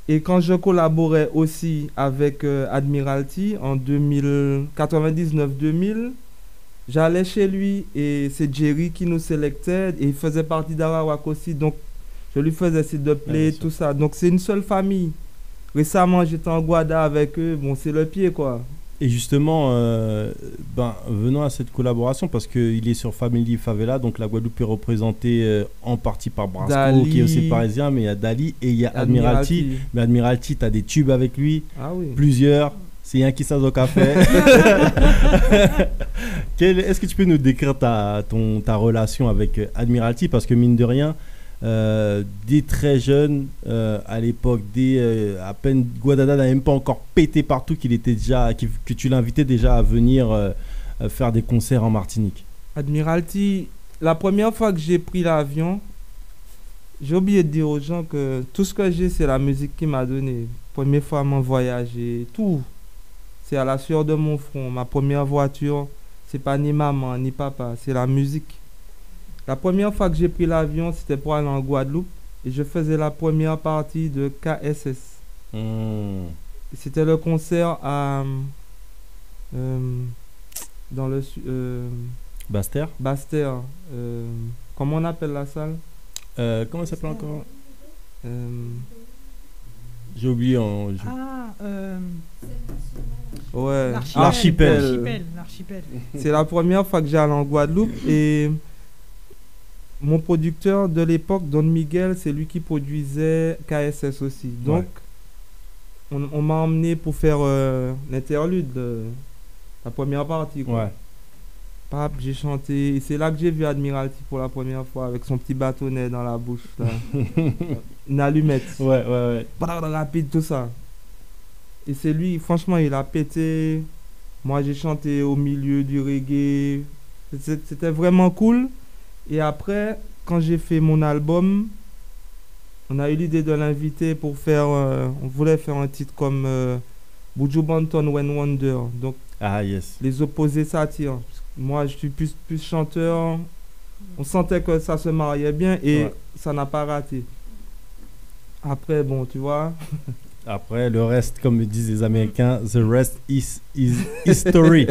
G: Et quand je collaborais aussi avec Admiralty en 99-2000, j'allais chez lui et c'est Jerry qui nous sélectait et il faisait partie d'Arawak aussi. Donc, je lui faisais s'il te plaît, tout ça. Donc, c'est une seule famille. Récemment, j'étais en Guada avec eux. Bon, c'est le pied, quoi.
D: Et justement, venons à cette collaboration parce qu'il est sur Family Favela. Donc, la Guadeloupe est représentée en partie par Brasco,
G: Dali,
D: qui est aussi parisien. Mais il y a Dali et il y a Admiralty. Mais Admiralty, tu as des tubes avec lui.
G: Ah oui.
D: Plusieurs. C'est un qui s'en au café. Est-ce que tu peux nous décrire ta relation avec Admiralty? Parce que mine de rien, dès très jeune, à l'époque, à peine Guadada n'a même pas encore pété partout, que tu l'invitais déjà à venir faire des concerts en Martinique.
G: Admiralty, la première fois que j'ai pris l'avion, j'ai oublié de dire aux gens que tout ce que j'ai, c'est la musique qui m'a donné. Première fois à m'en voyager, tout. C'est à la sueur de mon front. Ma première voiture, c'est pas ni maman ni papa, c'est la musique. La première fois que j'ai pris l'avion, c'était pour aller en Guadeloupe et je faisais la première partie de KSS. C'était le concert à dans le
D: Bastère.
G: Comment on appelle la salle?
D: Comment ça s'appelle encore? J'ai oublié.
G: Ouais,
E: l'archipel.
G: C'est la première fois que j'allais en Guadeloupe et mon producteur de l'époque, Don Miguel, c'est lui qui produisait KSS aussi. Donc, on m'a emmené pour faire l'interlude, la première partie. Quoi.
D: Ouais.
G: Pape, j'ai chanté. Et c'est là que j'ai vu Admiralty pour la première fois avec son petit bâtonnet dans la bouche. Là. Une allumette.
D: Ouais.
G: Rapide, tout ça. Et c'est lui, franchement, il a pété. Moi, j'ai chanté au milieu du reggae. C'était vraiment cool. Et après, quand j'ai fait mon album, on a eu l'idée de l'inviter pour faire... on voulait faire un titre comme Buju Banton When Wonder. Donc, les opposés s'attirent. Moi, je suis plus chanteur. On sentait que ça se mariait bien et ça n'a pas raté. Après, bon, tu vois...
D: Après, le reste, comme disent les Américains, the rest is history.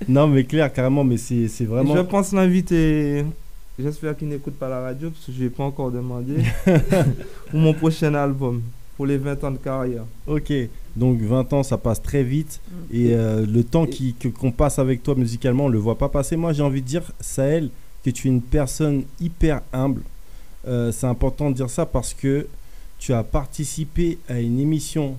D: Non, mais clair, carrément, mais c'est vraiment...
G: Je pense l'inviter, j'espère qu'il n'écoute pas la radio, parce que je ne l'ai pas encore demandé, pour mon prochain album, pour les 20 ans de carrière.
D: Ok, donc 20 ans, ça passe très vite. Et le temps qu'on passe avec toi musicalement, on ne le voit pas passer. Moi, j'ai envie de dire, Sahel, que tu es une personne hyper humble. C'est important de dire ça parce que tu as participé à une émission,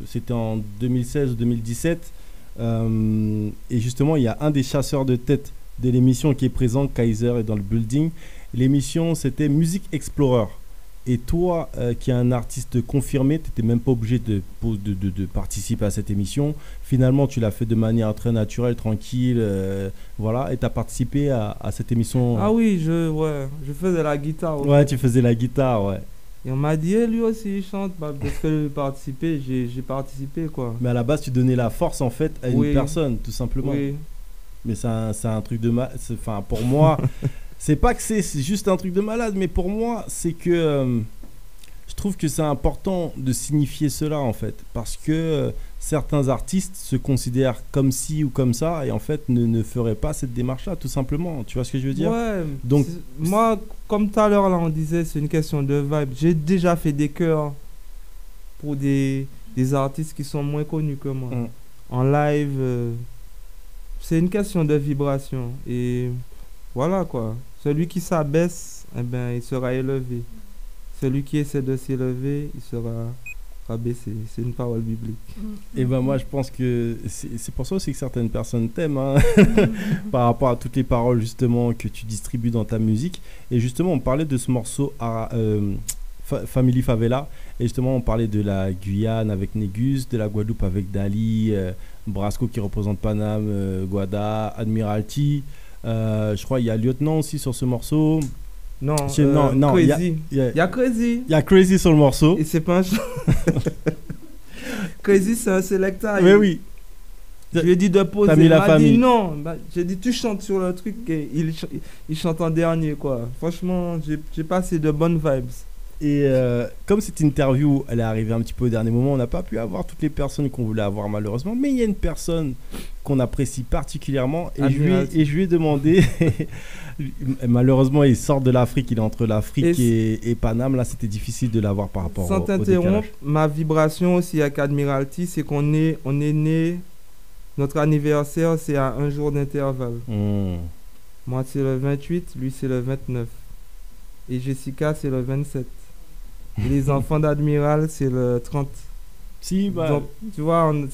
D: c'était en 2016 ou 2017, et justement, il y a un des chasseurs de tête de l'émission qui est présent, Kaiser est dans le building. L'émission, c'était Music Explorer. Et toi, qui es un artiste confirmé, tu n'étais même pas obligé de participer à cette émission. Finalement, tu l'as fait de manière très naturelle, tranquille, voilà, et tu as participé à cette émission.
G: Ah oui, je faisais la guitare.
D: Ouais, tu faisais la guitare, ouais.
G: Et on m'a dit, lui aussi il chante, parce que j'ai participé quoi.
D: Mais à la base, tu donnais la force en fait à une personne, tout simplement. Oui. Mais c'est un truc de malade. Enfin, pour moi, c'est pas que c'est juste un truc de malade, mais pour moi, c'est que je trouve que c'est important de signifier cela en fait. Parce que certains artistes se considèrent comme ci ou comme ça et en fait ne feraient pas cette démarche-là, tout simplement. Tu vois ce que je veux dire?
G: Ouais. Donc, moi, comme tout à l'heure, là, on disait, c'est une question de vibe. J'ai déjà fait des chœurs pour des artistes qui sont moins connus que moi. En live, c'est une question de vibration. Et voilà, quoi. Celui qui s'abaisse, eh ben, il sera élevé. Celui qui essaie de s'élever, il sera rabaissé. C'est une parole biblique.
D: Et ben moi, je pense que c'est pour ça aussi que certaines personnes t'aiment, hein, par rapport à toutes les paroles justement que tu distribues dans ta musique. Et justement, on parlait de ce morceau Family Favela. Et justement, on parlait de la Guyane avec Négus, de la Guadeloupe avec Dali, Brasco qui représente Paname, Guada, Admiralty. Je crois qu'il y a Lieutenant aussi sur ce morceau.
G: Non,
D: Crazy.
G: Il y a Crazy.
D: Il y a Crazy sur le morceau.
G: Et c'est pas un Crazy, c'est un selecta.
D: Mais oui.
G: Je lui ai dit de poser.
D: T'as mis la famille.
G: Dit non. J'ai dit tu chantes sur le truc et il chante en dernier quoi. Franchement, j'ai passé de bonnes vibes.
D: Et comme cette interview, elle est arrivée un petit peu au dernier moment, on n'a pas pu avoir toutes les personnes qu'on voulait avoir malheureusement, mais il y a une personne qu'on apprécie particulièrement et je lui ai demandé, malheureusement il sort de l'Afrique, il est entre l'Afrique et Paname, là c'était difficile de l'avoir par rapport au décalage.
G: Ma vibration aussi avec Admiralty, c'est qu'on est né, notre anniversaire c'est à un jour d'intervalle. Moi c'est le 28, lui c'est le 29 et Jessica c'est le 27. Et les enfants d'Admiral, c'est le 30.
D: Si, bah.
G: Donc, tu vois, on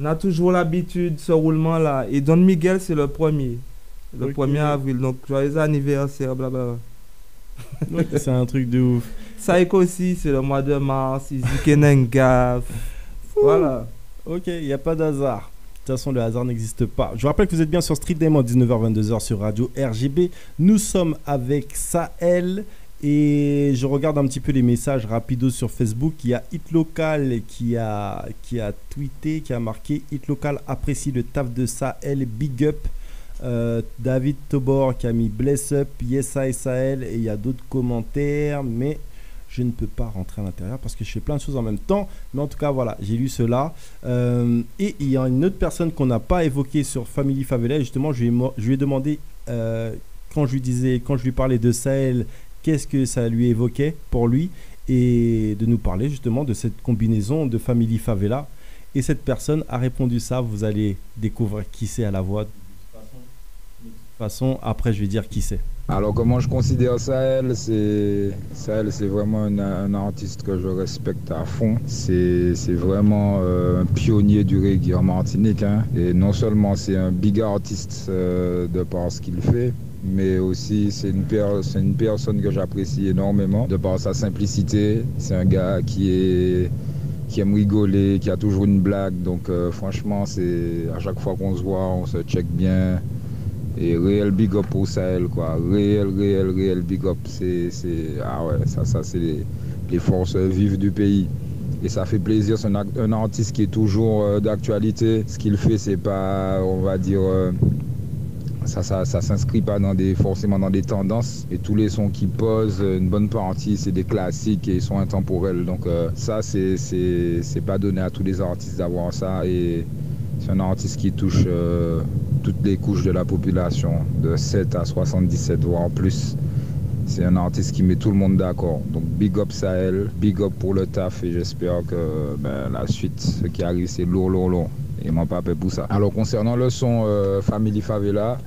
G: a toujours l'habitude, ce roulement-là. Et Don Miguel, c'est le 1er. Le 1er avril. Donc, joyeux anniversaire, blablabla.
D: C'est un truc de ouf.
G: Saïko aussi, c'est le mois de mars. Izzy Kenenga. Voilà.
D: Ok, il n'y a pas d'hasard. De toute façon, le hasard n'existe pas. Je vous rappelle que vous êtes bien sur Street Diamond, 19h-22h sur Radio RGB. Nous sommes avec Sahel. Et je regarde un petit peu les messages rapidos sur Facebook. Il y a Hit Local qui a tweeté, qui a marqué Hit Local apprécie le taf de Sahel, big up. David Tobor qui a mis bless up, yes I Sahel. Et il y a d'autres commentaires, mais je ne peux pas rentrer à l'intérieur parce que je fais plein de choses en même temps. Mais en tout cas, voilà, j'ai lu cela. Et il y a une autre personne qu'on n'a pas évoquée sur Family Favela. Justement, je lui ai demandé, quand je lui parlais de Sahel, qu'est-ce que ça lui évoquait pour lui. et de nous parler justement de cette combinaison de Family Favela. Et cette personne a répondu ça. Vous allez découvrir qui c'est à la voix. De toute façon, après, je vais dire qui c'est.
J: Alors, comment je considère Sahel? Sahel, c'est vraiment un artiste que je respecte à fond. C'est vraiment un pionnier du reggae en Martinique. Hein. Et non seulement c'est un big artiste de par ce qu'il fait, mais aussi c'est une personne que j'apprécie énormément de par sa simplicité. C'est un gars qui aime rigoler, qui a toujours une blague. Donc franchement, c'est à chaque fois qu'on se voit, on se check bien. Et réel big up pour Sahel, quoi. Réel big up. Ah ouais, ça c'est les forces vives du pays. Et ça fait plaisir, c'est un artiste qui est toujours d'actualité. Ce qu'il fait, c'est pas, on va dire, ça s'inscrit pas forcément dans des tendances. Et tous les sons qu'il pose, une bonne partie, c'est des classiques et ils sont intemporels. Donc ça, c'est pas donné à tous les artistes d'avoir ça. Et c'est un artiste qui touche toutes les couches de la population, de 7 à 77, voire plus. C'est un artiste qui met tout le monde d'accord. Donc big up Sahel, big up pour le taf et j'espère que la suite, ce qui arrive, c'est lourd. Et m'en pas pour ça. Alors concernant le son Family Favela,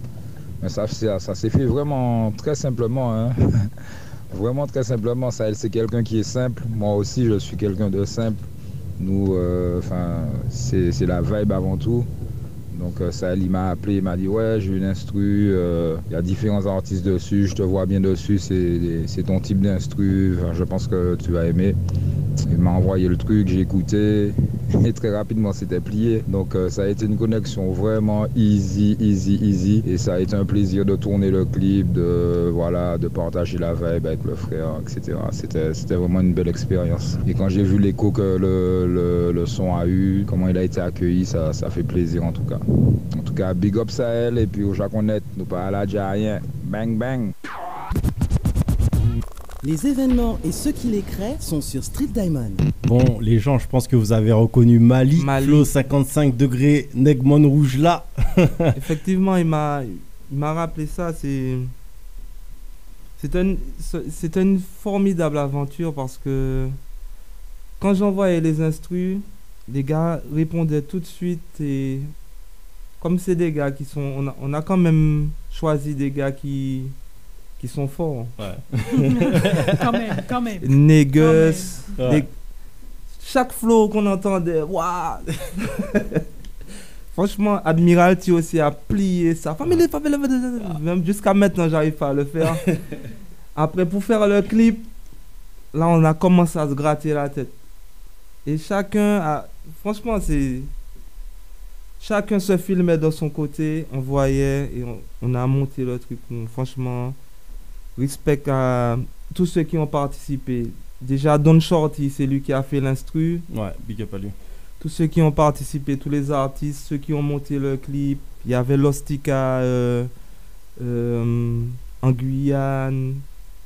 J: ça s'est fait vraiment très simplement. Hein. Vraiment très simplement. Sahel, c'est quelqu'un qui est simple. Moi aussi, je suis quelqu'un de simple. Nous, c'est la vibe avant tout. Donc Sahel, il m'a appelé, il m'a dit ouais, j'ai une instru, il y a différents artistes dessus, je te vois bien dessus, c'est ton type d'instru, je pense que tu vas aimer. Il m'a envoyé le truc, j'ai écouté et très rapidement c'était plié. Donc ça a été une connexion vraiment easy. Et ça a été un plaisir de tourner le clip, de partager la vibe avec le frère, etc. C'était vraiment une belle expérience. Et quand j'ai vu l'écho que le son a eu, comment il a été accueilli, ça fait plaisir en tout cas. En tout cas, big up Sahel et puis au Jaconet, nous pas à la rien. Bang bang.
B: Les événements et ceux qui les créent sont sur Street Diamond.
D: Bon, les gens, je pense que vous avez reconnu Mali. Flow 55 degrés, Negmon rouge là.
G: Effectivement, il m'a rappelé ça. C'est une formidable aventure parce que quand j'envoyais les instrus, les gars répondaient tout de suite et comme c'est des gars qui sont... On a quand même choisi des gars qui sont forts.
E: Ouais. quand même.
G: Négus.
D: Ouais.
G: Chaque flow qu'on entendait, waouh. Franchement, Admiralty aussi a plié ça. Même jusqu'à maintenant, j'arrive pas à le faire. Après, pour faire le clip, là, on a commencé à se gratter la tête. Et franchement, chacun se filmait de son côté, on voyait et on a monté le truc. Franchement, respect à tous ceux qui ont participé. Déjà, Don Shorty, c'est lui qui a fait l'instru.
D: Ouais, big up à lui.
G: Tous ceux qui ont participé, tous les artistes, ceux qui ont monté le clip. Il y avait Lostica en Guyane.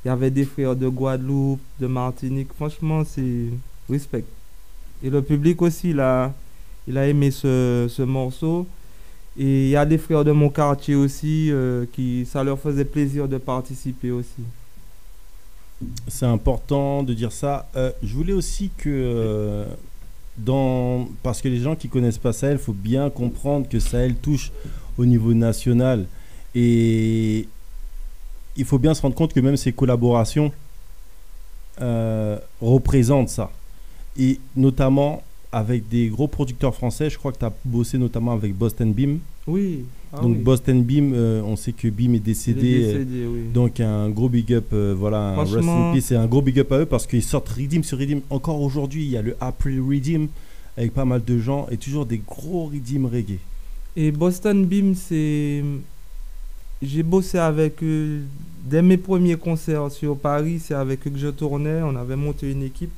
G: Il y avait des frères de Guadeloupe, de Martinique. Franchement, c'est respect. Et le public aussi, il a aimé ce morceau. Et il y a des frères de mon quartier aussi, ça leur faisait plaisir de participer aussi.
D: C'est important de dire ça. Je voulais aussi que, parce que les gens qui ne connaissent pas Sahel, il faut bien comprendre que Sahel touche au niveau national. Et il faut bien se rendre compte que même ces collaborations représentent ça. Et notamment avec des gros producteurs français. Je crois que tu as bossé notamment avec Boston Beam.
G: Oui.
D: Donc Boston Beam, on sait que Beam est décédé.
G: Oui.
D: Donc un gros big up, voilà, un Rest in Peace, c'est un gros big up à eux parce qu'ils sortent Redeem sur Redeem. Encore aujourd'hui, il y a le April Redeem avec pas mal de gens et toujours des gros Redeem reggae.
G: Et Boston Beam, j'ai bossé avec eux dès mes premiers concerts sur Paris. C'est avec eux que je tournais. On avait monté une équipe.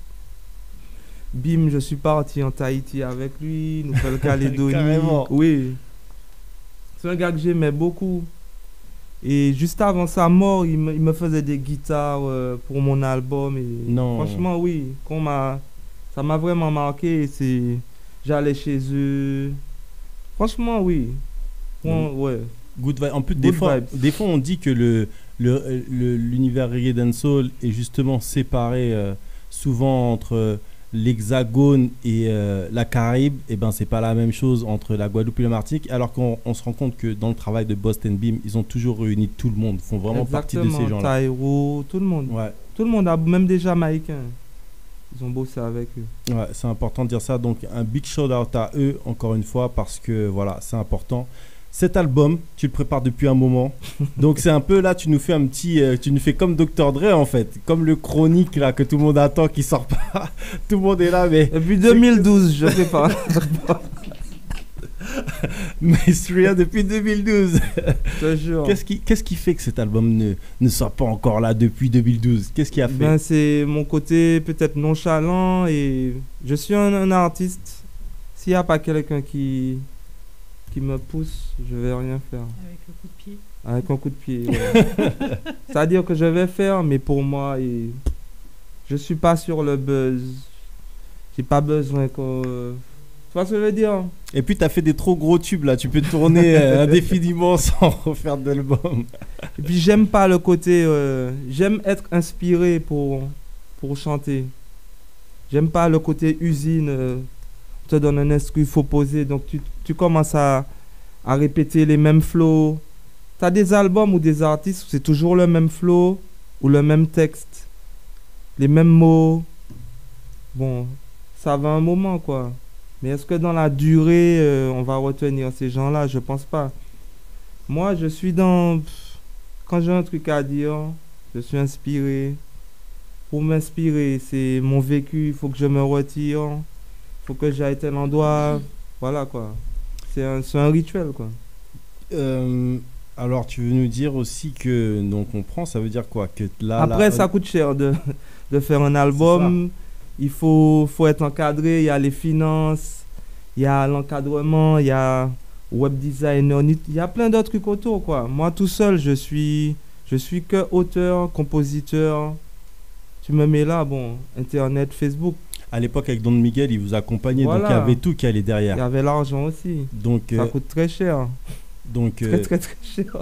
G: Bim, je suis parti en Tahiti avec lui, Nouvelle-Calédonie.
D: Carrément.
G: Oui. C'est un gars que j'aimais beaucoup. Et juste avant sa mort, il me faisait des guitares pour mon album. Et
D: non.
G: Franchement, oui. Ça m'a vraiment marqué. J'allais chez eux. Franchement, oui. Ouais.
D: Good vibe. En plus, des fois, on dit que l'univers reggae dancehall est justement séparé souvent entre l'Hexagone et la Caraïbe, et ben c'est pas la même chose entre la Guadeloupe et la Martinique, alors qu'on se rend compte que dans le travail de Boston Beam, ils ont toujours réuni tout le monde, font vraiment partie de ces gens-là.
G: Taïro, tout le monde.
D: Ouais.
G: Tout le monde, même des Jamaïcains. Ils ont bossé avec eux.
D: Ouais, c'est important de dire ça. Donc un big shout out à eux encore une fois parce que voilà, c'est important. Cet album, tu le prépares depuis un moment. Donc c'est un peu là, tu nous fais un petit, tu nous fais comme Dr Dre en fait, comme le chronique là que tout le monde attend qui sort pas. Tout le monde est là, mais
G: depuis 2012, je fais pas.
D: Maestria depuis 2012.
G: Je te jure.
D: Qu'est-ce qui fait que cet album ne soit pas encore là depuis 2012? Qu'est-ce qui a fait?
G: C'est mon côté peut-être nonchalant et je suis un artiste. S'il n'y a pas quelqu'un qui me pousse, je vais rien faire.
E: Avec le coup de pied.
G: Avec un coup de pied. Ouais. C'est-à-dire que je vais faire, mais pour moi, je suis pas sur le buzz. J'ai pas besoin que... Tu vois ce que je veux dire?
D: Et puis tu as fait des trop gros tubes là, tu peux tourner indéfiniment sans refaire d'album.
G: Et puis j'aime pas le côté... j'aime être inspiré pour chanter. J'aime pas le côté usine. On te donne un instru, il faut poser. Donc tu commences à répéter les mêmes flows. Tu as des albums ou des artistes où c'est toujours le même flow ou le même texte. Les mêmes mots. Bon, ça va un moment quoi. Mais est-ce que dans la durée, on va retenir ces gens-là? Je pense pas. Moi, je suis dans... Quand j'ai un truc à dire, je suis inspiré. Pour m'inspirer, c'est mon vécu, il faut que je me retire. Il faut que j'aille à tel endroit. Voilà, quoi. C'est un rituel, quoi.
D: Alors, tu veux nous dire aussi que... Donc, on prend, ça veut dire quoi? Que là,
G: après, ça coûte cher de faire un album. Il faut être encadré, il y a les finances, il y a l'encadrement, il y a web designer, il y a plein d'autres trucs autour quoi. Moi tout seul, je suis que auteur, compositeur. Tu me mets là, bon, internet, Facebook.
D: À l'époque avec Don Miguel, il vous accompagnait, voilà. Donc il y avait tout qui allait derrière.
G: Il y avait l'argent aussi.
D: Donc
G: ça coûte très cher.
D: Donc
G: très cher.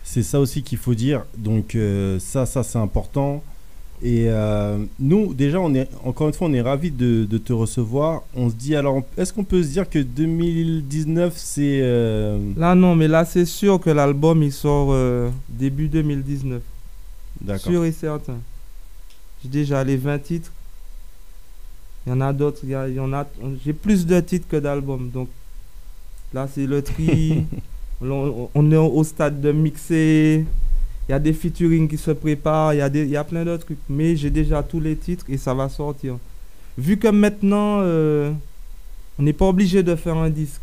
D: C'est ça aussi qu'il faut dire. Donc ça c'est important. Et nous, déjà, encore une fois, on est ravis de te recevoir. On se dit, alors, est-ce qu'on peut se dire que 2019, c'est...
G: Là, non, mais là, c'est sûr que l'album, il sort début 2019.
D: D'accord.
G: Sûr et certain. J'ai déjà les 20 titres. Il y en a d'autres. J'ai plus de titres que d'albums. Donc, là, c'est le tri. On est au stade de mixer. Il y a des featuring qui se préparent, il y a plein d'autres trucs. Mais j'ai déjà tous les titres et ça va sortir. Vu que maintenant, on n'est pas obligé de faire un disque.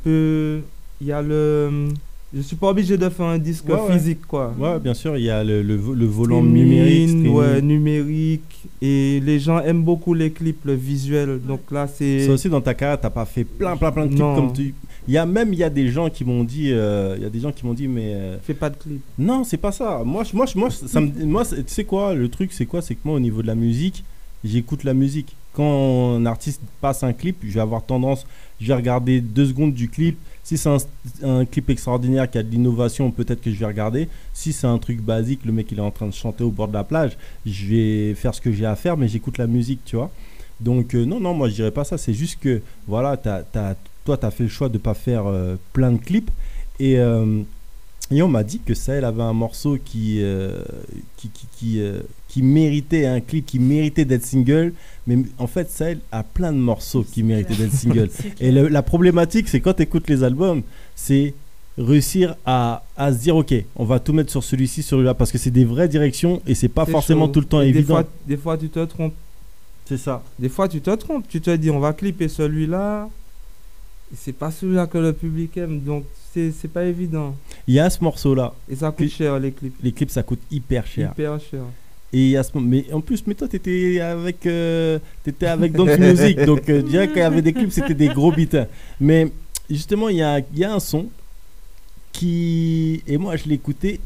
G: Je ne suis pas obligé de faire un disque physique, quoi.
D: Ouais, bien sûr, il y a le volant numérique.
G: Ouais, numérique. Et les gens aiment beaucoup les clips, le visuel. Donc là, c'est...
D: Ça aussi, dans ta carrière, tu n'as pas fait plein de clips comme tu... Il y a des gens qui m'ont dit, mais...
G: Fais pas de clip.
D: Non, c'est pas ça. Moi, tu sais quoi, le truc, c'est quoi? C'est que moi, au niveau de la musique, j'écoute la musique. Quand un artiste passe un clip, je vais avoir tendance, je vais regarder 2 secondes du clip. Si c'est un clip extraordinaire qui a de l'innovation, peut-être que je vais regarder. Si c'est un truc basique, le mec il est en train de chanter au bord de la plage, je vais faire ce que j'ai à faire, mais j'écoute la musique, tu vois. Donc non, moi je dirais pas ça. C'est juste que voilà, toi t'as fait le choix de pas faire plein de clips et on m'a dit que Sahel avait un morceau qui méritait un clip, qui méritait d'être single. Mais en fait, Sahel a plein de morceaux qui méritaient d'être single. Et la problématique, c'est quand tu écoutes les albums, c'est réussir à se dire, ok, on va tout mettre sur celui-ci, celui-là, parce que c'est des vraies directions et c'est pas forcément tout le temps évident.
G: Des fois, tu te trompes.
D: C'est ça.
G: Des fois, tu te trompes. Tu te dis, on va clipper celui-là. Et c'est pas celui-là que le public aime. Donc, c'est pas évident.
D: Il y a ce morceau-là.
G: Et ça coûte cher, les clips.
D: Les clips, ça coûte hyper cher.
G: Hyper cher.
D: Et il y a mais en plus, toi, t'étais avec Dance Music. Donc, je dirais qu'il y avait des clips, c'était des gros beats. Mais justement, il y a un son qui... Et moi, je l'ai écouté.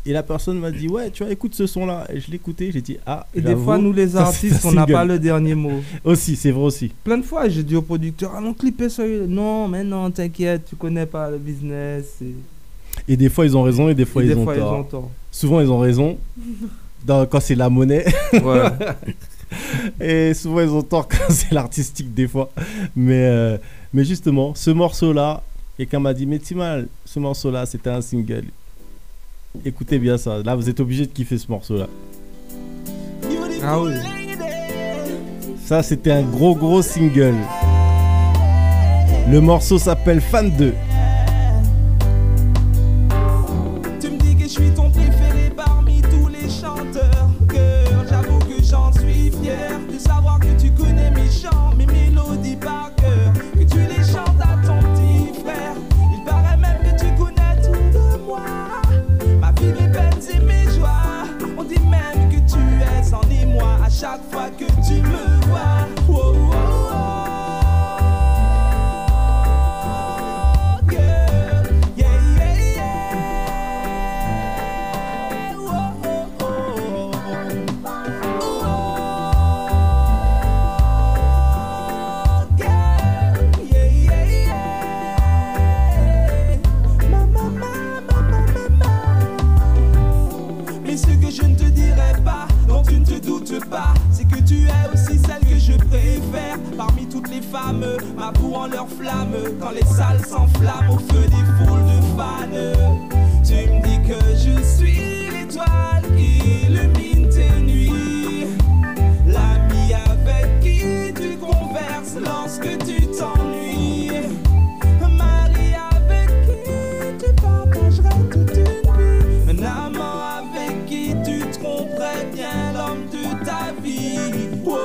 D: Et la personne m'a dit, ouais, tu vois, écoute ce son-là. Et je l'ai écouté, j'ai dit, ah,
G: et des fois, nous, les artistes, on n'a pas le dernier mot.
D: Aussi, c'est vrai aussi.
G: Plein de fois, j'ai dit au producteur, allons clipper celui-là. Non, mais non, t'inquiète, tu connais pas le business.
D: Et des fois, ils ont raison et des fois, ils ont tort. Souvent, ils ont raison. Quand c'est la monnaie.
G: Ouais.
D: Et souvent ils ont tort quand c'est l'artistique des fois. Mais justement, ce morceau-là, quelqu'un m'a dit, mais Timal, ce morceau-là, c'était un single. Écoutez bien ça. Là, vous êtes obligé de kiffer ce morceau-là.
G: Ah oui.
D: Ça, c'était un gros single. Le morceau s'appelle Fan 2.
K: Tu me dis que je suis ton préféré parmi tous les chanteurs. Girl, j'avoue que j'en suis fier de savoir que tu connais mes chants, mes mélodies par cœur, que tu les chantes à ton petit frère. Il paraît même que tu connais tout de moi, ma vie, mes peines et mes joies. On dit même que tu es en émoi à chaque fois que tu me vois. Oh, oh, oh. C'est que tu es aussi celle que je préfère parmi toutes les femmes, m'avouant leur flamme quand les salles s'enflamment au feu des foules de fans. Tu me dis que je suis l'étoile qui illumine tes nuits, l'ami avec qui tu converses lorsque tu t'ennuies, Marie avec qui tu partagerais toute une vie, un amant avec qui tu tromperais bien l'homme de ta vie. Oh, oh,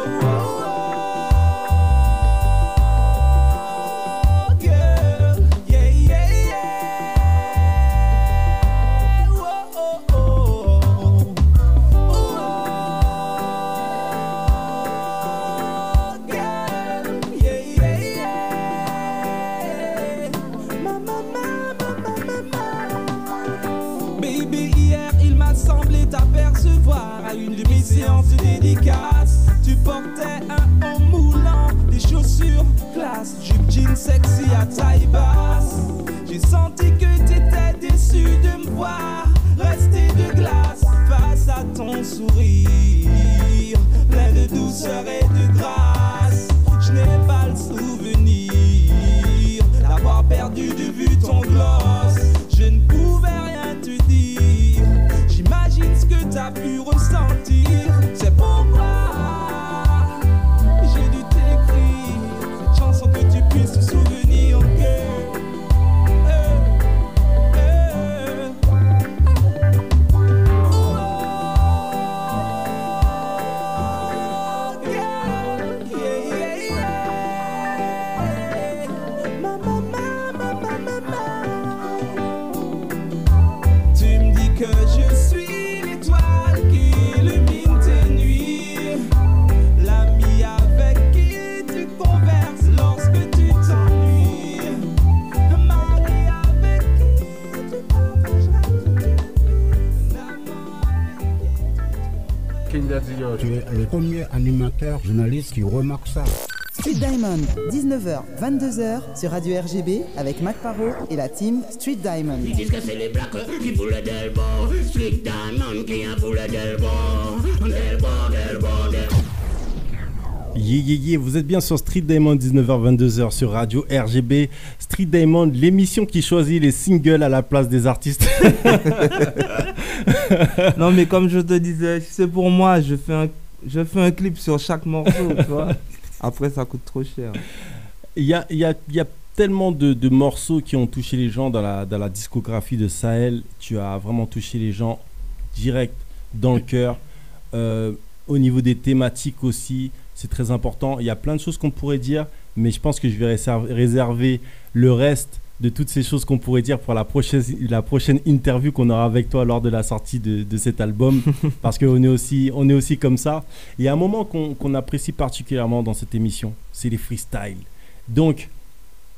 K: oh. Girl, yeah, yeah, yeah. Oh, oh, oh. Oh, girl, yeah, yeah, yeah. Mama, baby, hier il m'a semblé t'apercevoir à une de mes séances de dédicace. Tu portais un haut moulant, des chaussures classe, jupe jean sexy à taille basse. J'ai senti que t'étais déçu de me voir rester de glace face à ton sourire plein de douceur et de grâce. Je n'ai pas le souvenir d'avoir perdu de vue ton gloss. Je ne pouvais rien te dire, j'imagine ce que t'as pu ressentir. C'est pourquoi j'ai dû t'écrire cette chanson que tu puisses te souvenir. Tu me dis que je suis l'étoile qui illumine tes nuits, l'ami avec qui tu converses lorsque tu t'ennuies, Marie avec qui tu partageras toute une vie, un amant avec qui tu tromperais.
L: Tu es le premier animateur journaliste qui remarque ça.
B: Street Diamond, 19h, 22h sur Radio RGB avec Mac Paro et la team Street Diamond.
M: Ils disent que c'est les blacks qui voulaient Del Bon, Street Diamond qui a voulu Del Bon, Del Bon, Del Bon, Del Bon.
D: Yeah, vous êtes bien sur Street Diamond, 19h, 22h sur Radio RGB. Street Diamond, l'émission qui choisit les singles à la place des artistes.
G: Non, mais comme je te disais, c'est pour moi, je fais un clip sur chaque morceau, tu vois. Après, ça coûte trop cher.
D: Il y a tellement de morceaux qui ont touché les gens dans la discographie de Sahel. Tu as vraiment touché les gens direct dans le cœur. Au niveau des thématiques aussi, c'est très important. Il y a plein de choses qu'on pourrait dire, mais je pense que je vais réserver le reste de toutes ces choses qu'on pourrait dire pour la prochaine interview qu'on aura avec toi lors de la sortie de cet album, parce qu'on est aussi comme ça. Il y a un moment qu'on apprécie particulièrement dans cette émission, c'est les freestyles. Donc,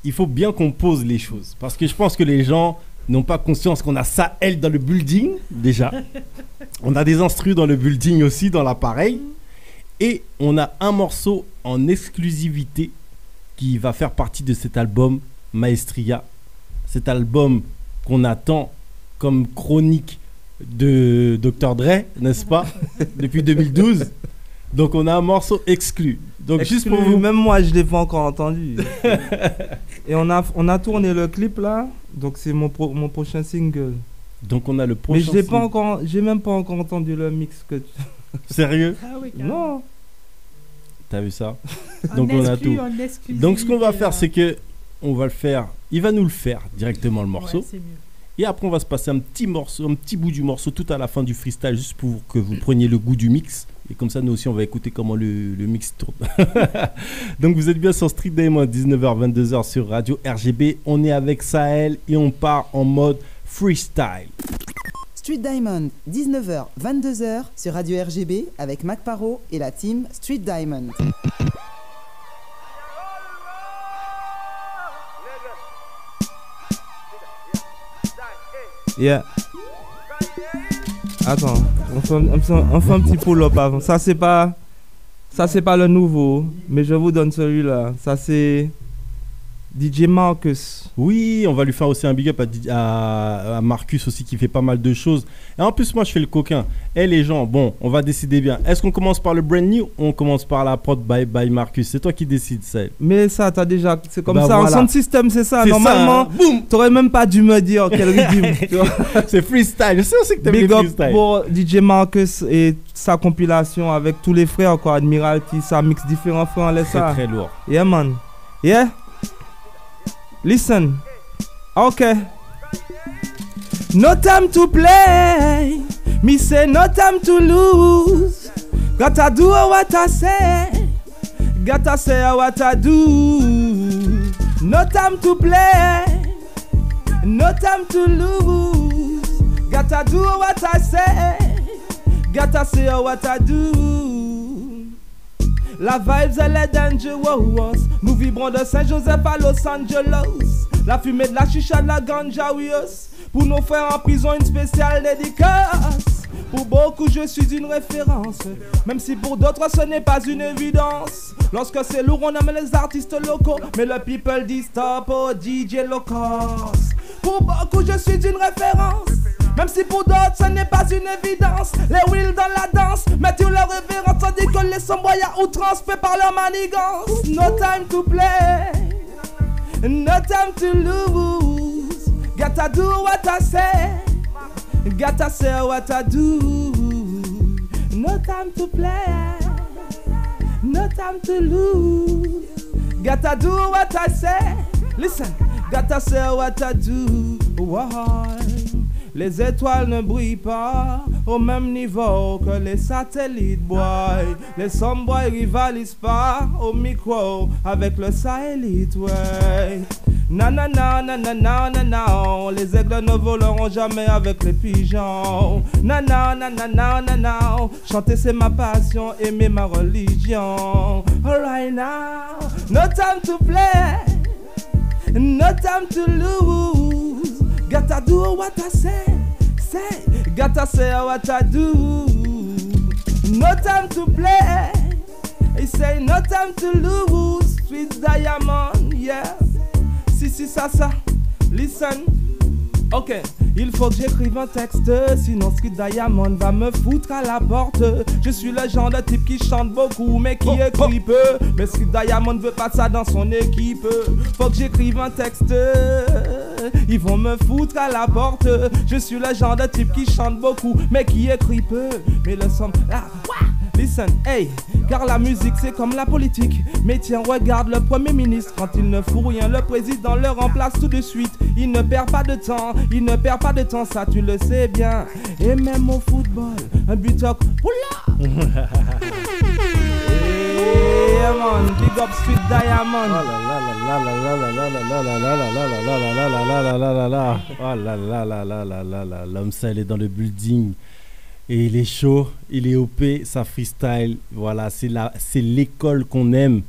D: il faut bien qu'on pose les choses, parce que je pense que les gens n'ont pas conscience qu'on a Sahel dans le building, déjà. On a des instrus dans le building aussi, dans l'appareil. Et on a un morceau en exclusivité qui va faire partie de cet album Maestria. Cet album qu'on attend comme chronique de Dr. Dre, n'est-ce pas, depuis 2012. Donc on a un morceau exclu. Donc juste pour vous...
G: Même moi, je l'ai pas encore entendu. Et on a tourné le clip là. Donc c'est mon prochain single.
D: Donc on a le prochain.
G: Mais j'ai même pas encore entendu le mix que.
D: Sérieux?
E: Ah oui,
G: non.
D: T'as vu ça? Donc on a tout. Donc ce qu'on va faire, c'est que on va le faire. Il va nous le faire directement le morceau.
E: Ouais, c'est mieux.
D: Et après on va se passer un petit morceau, un petit bout du morceau tout à la fin du freestyle, juste pour que vous preniez le goût du mix. Et comme ça, nous aussi, on va écouter comment le mix tourne. Donc, vous êtes bien sur Street Diamond, 19h-22h sur Radio RGB. On est avec Sahel et on part en mode freestyle.
B: Street Diamond, 19h-22h sur Radio RGB avec Mac Paro et la team Street Diamond.
G: Yeah. Attends, on fait un petit pull-up avant. Ça c'est pas le nouveau, mais je vous donne celui-là. Ça c'est DJ Marcus.
D: Oui, on va lui faire aussi un big up à Marcus aussi qui fait pas mal de choses. Et en plus, moi, je fais le coquin. Et les gens, bon, on va décider bien. Est-ce qu'on commence par le brand new ou on commence par la prod by Marcus? C'est toi qui décides, ça.
G: Mais ça, t'as déjà... C'est comme ça,
D: voilà.
G: en sound system, c'est ça.
D: C'est
G: Normalement,
D: ça, hein. Boum,
G: t'aurais même pas dû me dire quel rythme.
D: C'est freestyle. Je sais aussi que t'aimes
G: big
D: le
G: up
D: freestyle.
G: pour DJ Marcus et sa compilation avec tous les frères, quoi. Admiralty, ça mixe différents frères, on laisse ça.
D: Très lourd.
G: Yeah, man. Yeah. Listen, okay. No time to play. Me say no time to lose. Gotta do what I say. Gotta say what I do. No time to play. No time to lose. Gotta do what I say. Gotta say what I do. La vibes elle est dangerous. Nous vibrons de Saint-Joseph à Los Angeles. La fumée de la chicha, de la ganja, oui. Pour nos frères en prison, une spéciale dédicace. Pour beaucoup, je suis une référence. Même si pour d'autres, ce n'est pas une évidence. Lorsque c'est lourd, on aime les artistes locaux. Mais le people dit stop au DJ locos. Pour beaucoup, je suis une référence. Même si pour d'autres ce n'est pas une évidence. Les wheels dans la danse, mettent leur révérence. Tandis que les somboys à outrance fait par leur manigance. No time to play, no time to lose. Gotta do what I say, gotta say what I do. No time to play, no time to lose. Gotta do what I say, listen, gotta say what I do. Why? Les étoiles ne brillent pas au même niveau que les satellites boy. Les somboys rivalisent pas au micro avec le satellite, ouais. Na na na na na na na na. Les aigles ne voleront jamais avec les pigeons. Na na na na na na na. Chanter c'est ma passion, aimer ma religion. Alright now, no time to play, no time to lose. Gotta do what I say, gotta say what I do. No time to play, he say no time to lose. Street Diamond, yeah. Si, ça, listen. Ok, il faut que j'écrive un texte, sinon Street Diamond va me foutre à la porte. Je suis le genre de type qui chante beaucoup, mais qui écrit peu. Mais Street Diamond veut pas ça dans son équipe. Faut que j'écrive un texte, ils vont me foutre à la porte. Je suis le genre de type qui chante beaucoup, mais qui écrit peu. Mais le son, listen, hey. Car la musique c'est comme la politique. Mais tiens, regarde le premier ministre. Quand il ne fout rien, le président le remplace tout de suite. Il ne perd pas de temps, il ne perd pas de temps, ça tu le sais bien. Et même au football, un buteur. Oula! Yeah man, big up Street Diamond.
D: Oh là là, l'homme ça il est dans le building. Et il est chaud, il est OP, ça freestyle. Voilà, c'est l'école qu'on aime.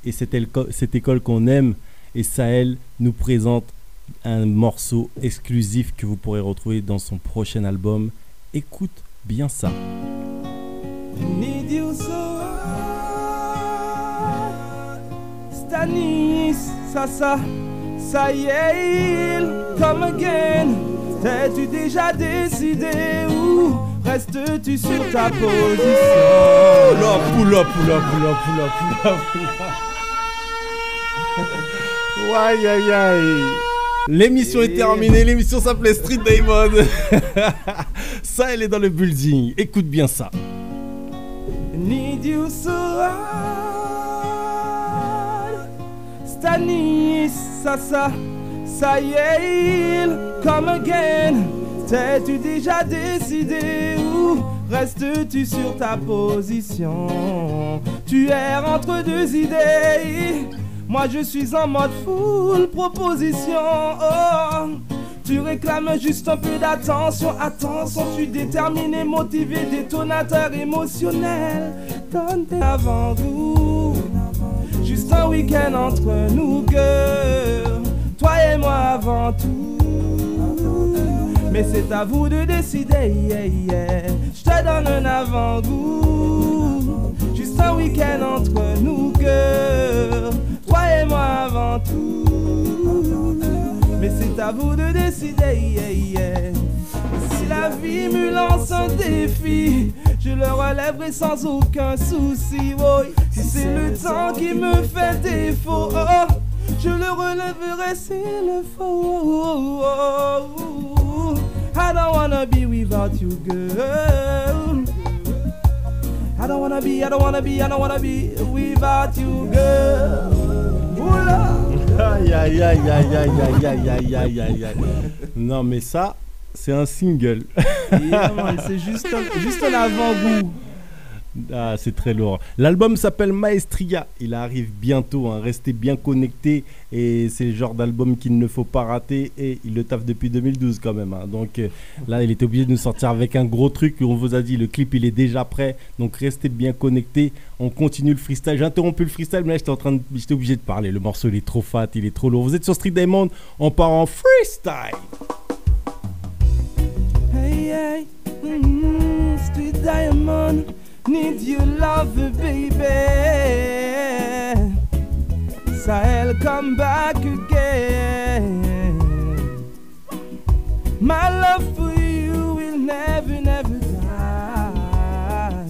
D: Et cette école qu'on aime. Et Sahel nous présente un morceau exclusif que vous pourrez retrouver dans son prochain album. Écoute bien ça.
G: Need you so Stanis, ça y est, il come again. T'es-tu déjà décidé ou restes-tu sur ta position?
D: Pull up. Aïe aïe aïe. L'émission est terminée, l'émission s'appelait Street Diamond. Ça, elle est dans le building. Écoute bien ça.
G: Need you so hard. Stanis, ça y est, il come again. T'es-tu déjà décidé ou restes-tu sur ta position? Tu erres entre deux idées. Moi je suis en mode full proposition. Oh, tu réclames juste un peu d'attention. Attention, je suis déterminé, motivé, détonateur émotionnel. Donne tes avant-goût. Juste un week-end entre nous, girl. Toi et moi avant tout. Mais c'est à vous de décider, yeah, yeah. Je te donne un avant-goût. Juste un week-end entre nous, girl. Toi et moi avant tout. Mais c'est à vous de décider, yeah, yeah. Si la vie me lance un défi, je le relèverai sans aucun souci, oh. Si c'est le temps qui me fait défaut, oh, je le relèverai s'il le faut, oh, oh, oh. I don't wanna be without you, girl. I don't wanna be without you, girl.
D: Aïe aïe aïe aïe aïe aïe aïe aïe aïe aïe aïe. Non mais ça, c'est un single.
G: C'est juste un avant-goût.
D: Ah, c'est très lourd. L'album s'appelle Maestria. Il arrive bientôt, hein. Restez bien connectés. Et c'est le genre d'album qu'il ne faut pas rater. Et il le taffe depuis 2012 quand même, hein. Donc là, il était obligé de nous sortir avec un gros truc. On vous a dit, le clip, il est déjà prêt. Donc restez bien connectés. On continue le freestyle. J'ai interrompu le freestyle, mais là, j'étais obligé de parler. Le morceau, il est trop fat, il est trop lourd. Vous êtes sur Street Diamond. On part en freestyle.
G: Hey, hey. Street Diamond. Need your love, baby. Sahel, come back again. My love for you will never, never die.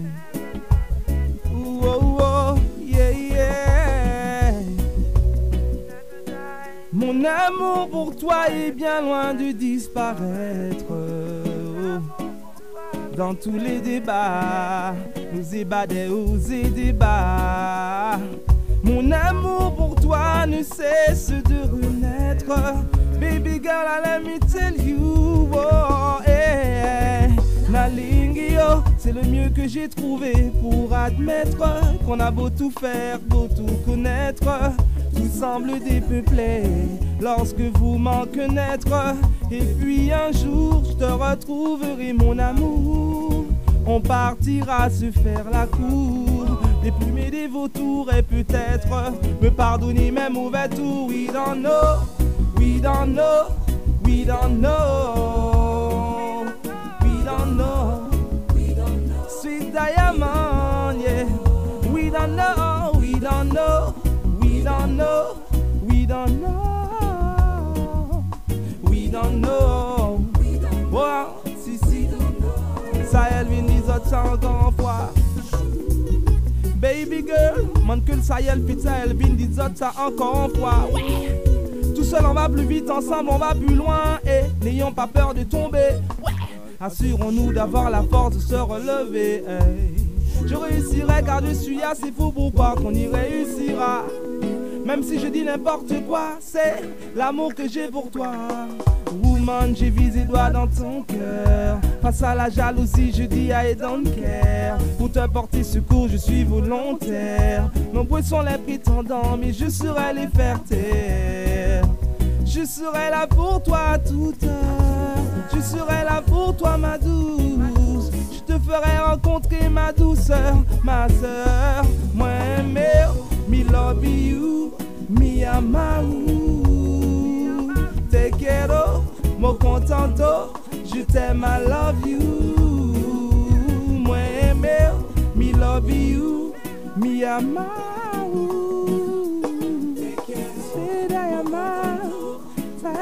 G: Oh, oh, yeah, yeah. Mon amour pour toi est bien loin de disparaître. Dans tous les débats, nous évadons aux débats. Mon amour pour toi ne cesse de renaître. Baby girl, let me tell you, oh, hey, Nalingio, c'est le mieux que j'ai trouvé pour admettre qu'on a beau tout faire, beau tout connaître. Tout semble dépeuplé lorsque vous m'en connaître. Et puis un jour je te retrouverai mon amour. On partira se faire la cour des plumes et des vautours. Et peut-être me pardonner même mauvais tour. We don't know, we don't know, we don't know, we don't know, we don't know. Sweet diamond, yeah. We don't know, we don't know. We don't know, we don't know, we don't know. Wow, si, ça Elvin les autres encore une fois. Baby girl, man que le Sahel fit ça Elvin les autres ça encore une fois. Ouais. Tout seul on va plus vite, ensemble on va plus loin. Et n'ayons pas peur de tomber. Ouais. Assurons-nous d'avoir la force de se relever. Hey. Je réussirai car je suis assez fou pour croire qu'on y réussira. Même si je dis n'importe quoi, c'est l'amour que j'ai pour toi. Woman, j'ai visé droit dans ton cœur. Face à la jalousie, je dis I don't care. Pour te porter secours, je suis volontaire. Nombreux sont les prétendants, mais je saurai les faire taire. Je serai là pour toi à toute heure. Je serai là pour toi, ma douce. Je te ferai rencontrer ma douceur, ma sœur. Moi, me love you, me amaru. Te quiero, mo contento. Je t'aime, I love you. Moi, me love you, me amaru. Sweet diamond, ça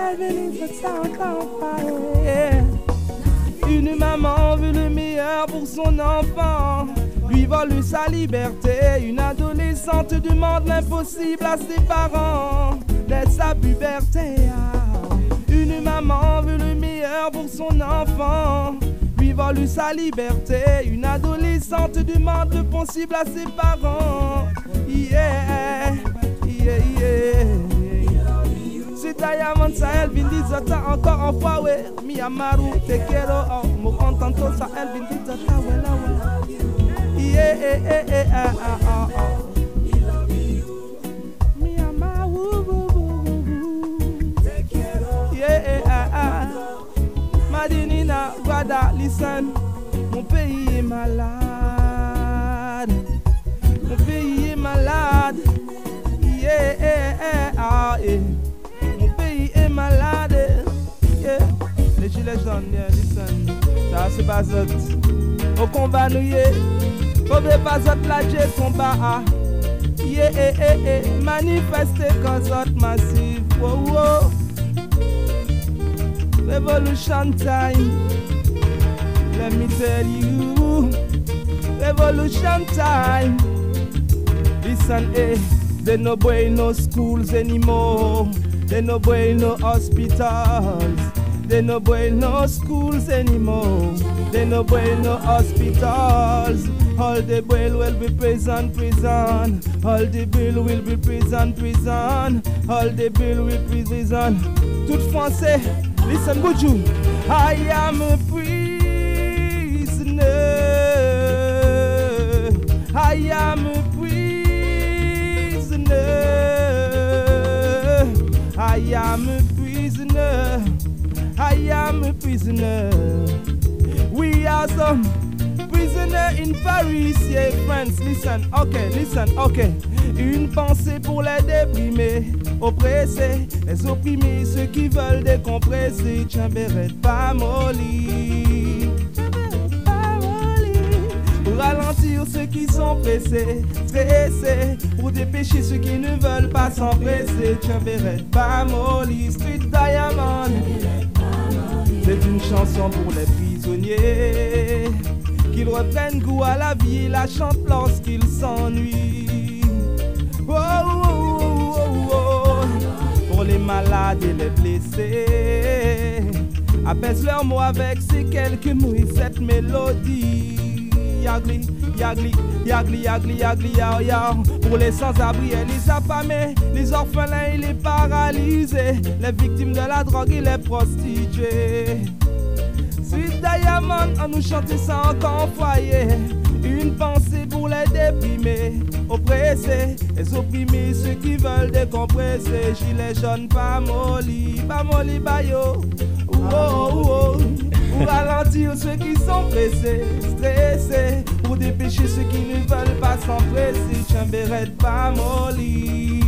G: une maman veut le meilleur meilleur pour son enfant, lui vole sa liberté. Une adolescente demande l'impossible à ses parents dès sa puberté. Une maman veut le meilleur pour son enfant, lui vole sa liberté. Une adolescente demande le possible à ses parents. Yeah, yeah, yeah. C'est Diamond Sahel, Vindi Zota, encore en fois, ouais. Mi Amaru, te quiero, oh. Mo contento Sahel, Vindi Zota, ouais, là, ouais. Yeah, yeah, yeah, ah, ah, ah. Mi Amaru, yeah, ah, ah. Madinina, Guada, listen. Mon pays est malade. Mon pays est malade. Yeah, yeah, ah, yeah. Malade, yeah. Les gilets jaunes, yeah, listen. Ça c'est pas ça. Au combat nous yeah. Faut pas ça la j'ai combat ah. Yeah, eh, eh, eh. Manifester cause autre massive. Wow, wow. Revolution time. Let me tell you. Revolution time. Listen, eh. There no boy, no schools anymore. There no boy, no hospitals. There no boy, no schools anymore. There no boy, no hospitals. All the boy will be prison. All the bill will be prison. All the bill will be prison. Tout français, listen, Boudjou. I am a prisoner. I am a prisoner. I am a prisoner. I am a prisoner. We are some prisoner in Paris, yeah, friends. Listen, okay. Une pensée pour les déprimés, oppressés, les opprimés, ceux qui veulent décompresser. Tchamberet pas molly. Pour ralentir ceux qui sont pressés, stressés, pour dépêcher ceux qui ne veulent pas s'empresser. Tchamberet pas molly. Street Diamond. C'est une chanson pour les prisonniers, qu'ils reprennent goût à la vie et la chantent lorsqu'ils s'ennuient. Oh, oh, oh, oh. Pour les malades et les blessés, apaise leurs mots avec ces quelques mots et cette mélodie. Yagli, yagli, yagli, yagli, yagli, yao, yao. Pour les sans-abri et les affamés, les orphelins et les paralysés, les victimes de la drogue et les prostituées. Sweet Diamond, on nous chante ça encore en foyer. Une pensée pour les déprimés, oppressés, les opprimés, ceux qui veulent décompresser. Gilets jaunes, pas molly, bayo. Oh, oh, oh. Pour ralentir ceux qui sont pressés, stressés, pour dépêcher ceux qui ne veulent pas s'empresser. Tchamberet pas molly.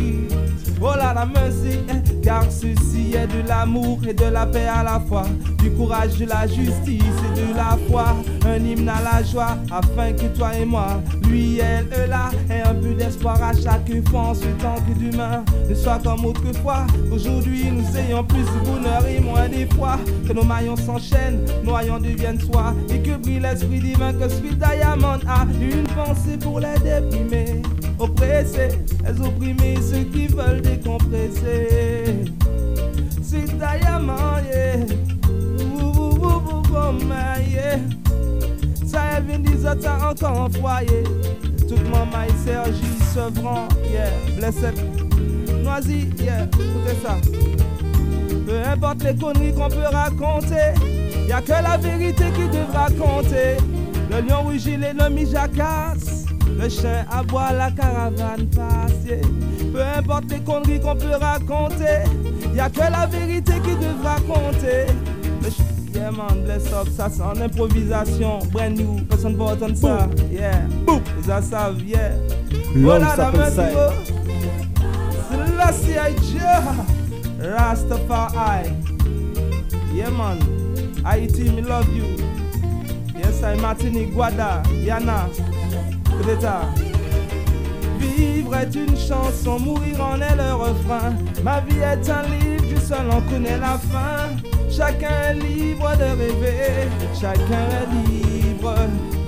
G: Oh là la merci, car ceci est de l'amour et de la paix à la fois, du courage, de la justice et de la foi, un hymne à la joie, afin que toi et moi, lui, elle, eux là, aient un peu d'espoir à chaque fois en souhaitant que demain ne soit comme autrefois. Aujourd'hui nous ayons plus de bonheur et moins d'effroi, que nos maillons s'enchaînent, nos haillons deviennent soi, et que brille l'esprit divin que Sweet Diamond a. Une pensée pour les déprimés, oppressés, les opprimés, ceux qui veulent décompresser. Sweet Diamond, yeah. Yeah. Ça vient des autres encore en foyer. Tout maman et Sergi, Sevran, yeah. Blessed, Noisy, yeah. Écoutez ça. Peu importe les conneries qu'on peut raconter, y'a que la vérité qui devra compter. Le lion rugit, l'ennemi jacasse, le chien aboie, la caravane passe, yeah. Peu importe les conneries qu'on peut raconter, y'a que la vérité qui devra compter. Yeah man, bless up, ça c'est en improvisation, brand new, personne va entendre ça, yeah, boum, ils en savent, yeah.
D: L'homme s'appelle ça.
G: Selassie Dieu, Rastafari, yeah man, Haïti, me love you, yes I Martinique, Guada, Yana, Greta. Vivre est une chanson, mourir en est le refrain. Ma vie est un livre, du seul en connaît la fin. Chacun est libre de rêver, chacun est libre vivre.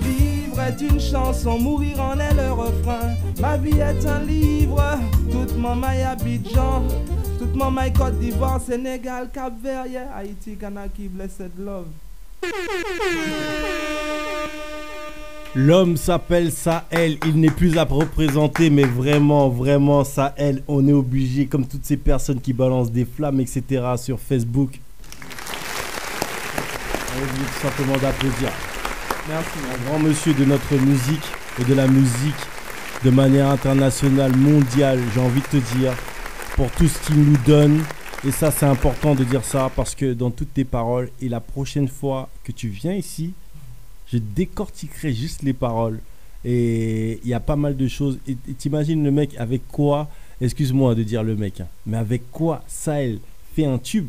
G: Vivre est une chanson, mourir en est le refrain. Ma vie est un livre, toute mon maille Abidjan, toute mon maille Côte d'Ivoire, Sénégal, Cap-Vert, yeah, Haïti, Kanaki, Blessed Love.
D: L'homme s'appelle Sahel, il n'est plus à représenter, mais vraiment, vraiment, Sahel, on est obligé, comme toutes ces personnes qui balancent des flammes, etc. sur Facebook. On est obligé tout simplement d'applaudir.
G: Merci.
D: Un grand monsieur de notre musique et de la musique de manière internationale, mondiale, j'ai envie de te dire, pour tout ce qu'il nous donne. Et ça, c'est important de dire ça parce que dans toutes tes paroles, et la prochaine fois que tu viens ici, je décortiquerai juste les paroles. Et il y a pas mal de choses. Et t'imagines le mec avec quoi, excuse-moi de dire le mec, hein, mais avec quoi Sahel fait un tube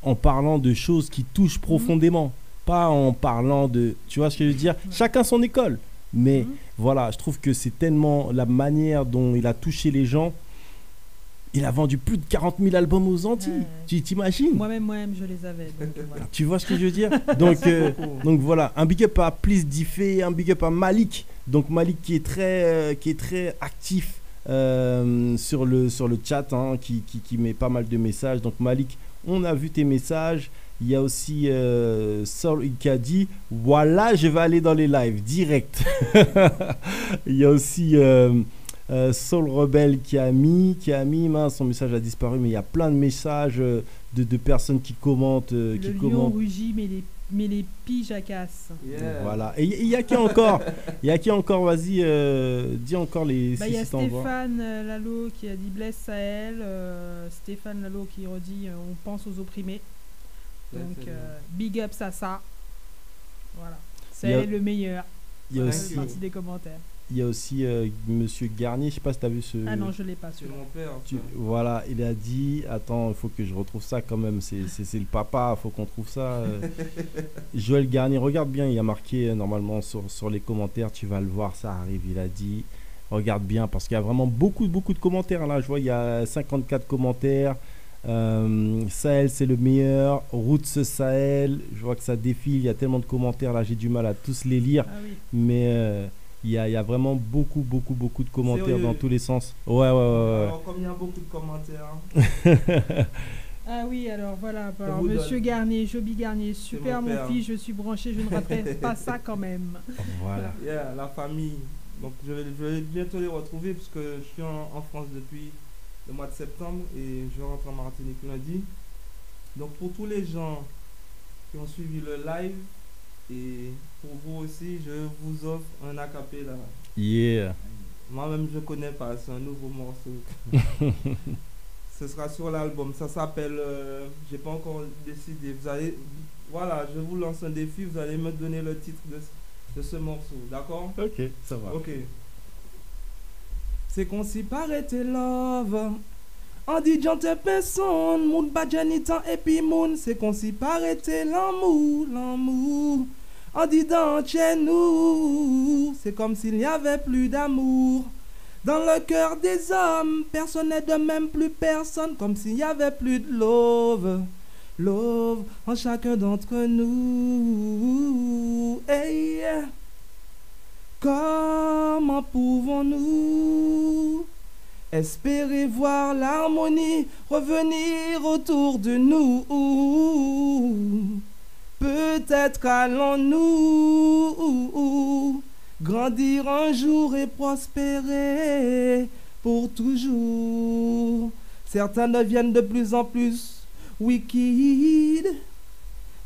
D: en parlant de choses qui touchent profondément. Pas en parlant de... Tu vois ce que je veux dire ? Chacun son école. Mais voilà, je trouve que c'est tellement la manière dont il a touché les gens. Il a vendu plus de 40 000 albums aux Antilles. Tu t'imagines ?
E: Moi-même, je les avais. Donc, voilà.
D: Tu vois ce que je veux dire ? Donc voilà, un big up à Please Diffé, un big up à Malik. Donc Malik qui est très actif sur le chat, hein, qui met pas mal de messages. Donc Malik, on a vu tes messages. Il y a aussi Saul qui a dit voilà, je vais aller dans les lives direct. Il y a aussi Soul Rebelle qui a mis son message a disparu, mais il y a plein de messages de personnes qui commentent.
E: Le lion rugit, mais les piges cassent.
G: Yeah.
D: Voilà. Et il y a qui encore Vas-y, dis encore les.
E: Il y a Stéphane Lalo qui a dit blesse Sahel. Stéphane Lalo qui redit on pense aux opprimés. Donc big up ça. Voilà. C'est le meilleur.
D: Il y a aussi
E: partie des commentaires.
D: Il y a aussi Monsieur Garnier, je sais pas si tu as vu ce...
E: Ah non, je l'ai pas.
G: C'est mon père.
D: Voilà, il a dit... Attends, il faut que je retrouve ça quand même. C'est le papa, il faut qu'on trouve ça. Joël Garnier, regarde bien, il y a marqué normalement sur les commentaires, tu vas le voir, ça arrive. Il a dit, regarde bien, parce qu'il y a vraiment beaucoup de commentaires. Là, je vois, il y a 54 commentaires. Sahel, c'est le meilleur. Roots Sahel, je vois que ça défile. Il y a tellement de commentaires, là, j'ai du mal à tous les lire.
E: Ah oui.
D: Mais... Il y a vraiment beaucoup de commentaires. Sérieux? Dans tous les sens. Ouais.
G: Alors, comme il y a beaucoup de commentaires.
E: Ah oui, alors voilà. Alors, Monsieur Garnier, Joby Garnier, super mon fils, je suis branché, je ne raterai pas ça quand même.
D: Voilà.
G: Yeah, la famille. Donc je vais bientôt les retrouver parce que je suis en France depuis le mois de septembre et je rentre en Martinique lundi. Donc pour tous les gens qui ont suivi le live, et pour vous aussi, je vous offre un acapella.
D: Yeah.
G: Moi-même, je connais pas, c'est un nouveau morceau. Ce sera sur l'album. Ça s'appelle. J'ai pas encore décidé. Voilà, je vous lance un défi. Vous allez me donner le titre de ce morceau, d'accord?
D: Ok, ça va.
G: Ok. C'est qu'on s'y paraît tes love. On dit John te personne, moun badjanitan et puis moun, c'est qu'on s'y paraît l'amour. On dit dans chez nous, c'est comme s'il n'y avait plus d'amour. Dans le cœur des hommes, personne n'est de même, plus personne, comme s'il n'y avait plus de love en chacun d'entre nous. Hey, comment pouvons-nous espérer voir l'harmonie revenir autour de nous? Peut-être allons-nous grandir un jour et prospérer pour toujours. Certains deviennent de plus en plus wicked,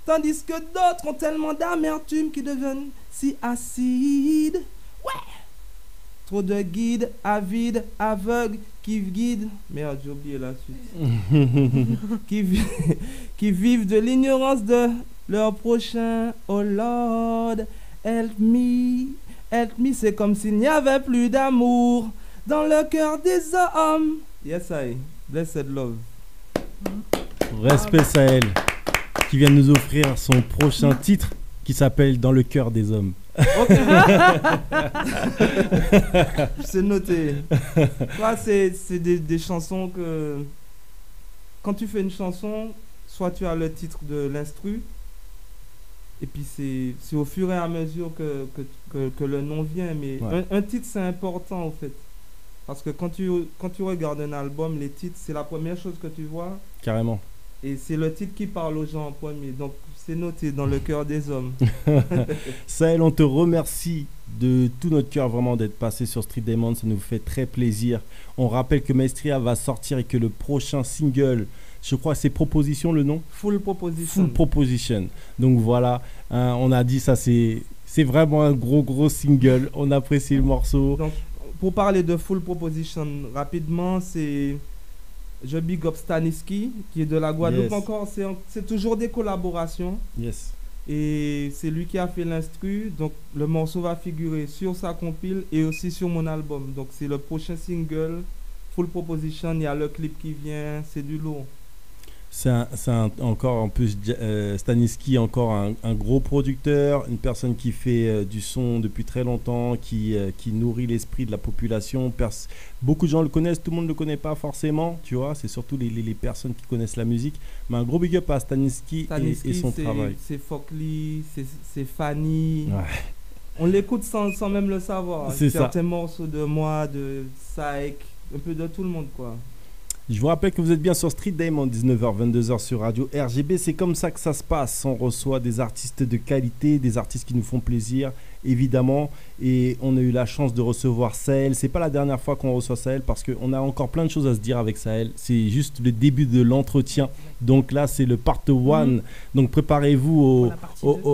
G: tandis que d'autres ont tellement d'amertume qu'ils deviennent si acides. Ouais! Trop de guides, avides, aveugles, qui guident... Merde, j'ai oublié la suite. qui vivent de l'ignorance de leur prochain. Oh Lord, help me, c'est comme s'il n'y avait plus d'amour dans le cœur des hommes. Yes, I. Blessed love.
D: Respect Sahel, qui vient nous offrir son prochain titre qui s'appelle Dans le cœur des hommes.
G: Ok. C'est noté. Là, c'est des chansons que... Quand tu fais une chanson, soit tu as le titre de l'instru, Et puis c'est au fur et à mesure que le nom vient. Mais un titre, c'est important, en fait. Parce que quand tu regardes un album, les titres, c'est la première chose que tu vois.
D: Carrément.
G: Et c'est le titre qui parle aux gens en premier. Donc, c'est noté dans le cœur des hommes.
D: Sahel, on te remercie de tout notre cœur vraiment d'être passé sur Street Diamond. Ça nous fait très plaisir. On rappelle que Maestria va sortir et que le prochain single, je crois que c'est Proposition le nom ?
G: Full Proposition.
D: Full Proposition. Donc voilà, on a dit ça, c'est vraiment un gros single. On apprécie le morceau.
G: Donc, pour parler de Full Proposition rapidement, je big up Staniski qui est de la Guadeloupe. Encore, c'est toujours des collaborations.
D: Yes.
G: Et c'est lui qui a fait l'instru. Donc le morceau va figurer sur sa compile et aussi sur mon album. Donc c'est le prochain single, Full Proposition. Il y a le clip qui vient, c'est du lourd.
D: C'est encore en plus Staniski, encore un gros producteur, une personne qui fait du son depuis très longtemps, qui nourrit l'esprit de la population. Beaucoup de gens le connaissent, tout le monde ne le connaît pas forcément, tu vois, c'est surtout les personnes qui connaissent la musique. Mais un gros big up à Staniski et son travail.
G: C'est Fokli, c'est Fanny.
D: Ouais.
G: On l'écoute sans même le savoir.
D: C'est
G: certains morceaux de moi, de Saek, un peu de tout le monde, quoi.
D: Je vous rappelle que vous êtes bien sur Street Diamond, 19h-22h sur Radio RGB. C'est comme ça que ça se passe. On reçoit des artistes de qualité, des artistes qui nous font plaisir, évidemment. Et on a eu la chance de recevoir Sahel. C'est pas la dernière fois qu'on reçoit Sahel parce qu'on a encore plein de choses à se dire avec Sahel. C'est juste le début de l'entretien. Donc là, c'est le part 1. Donc préparez-vous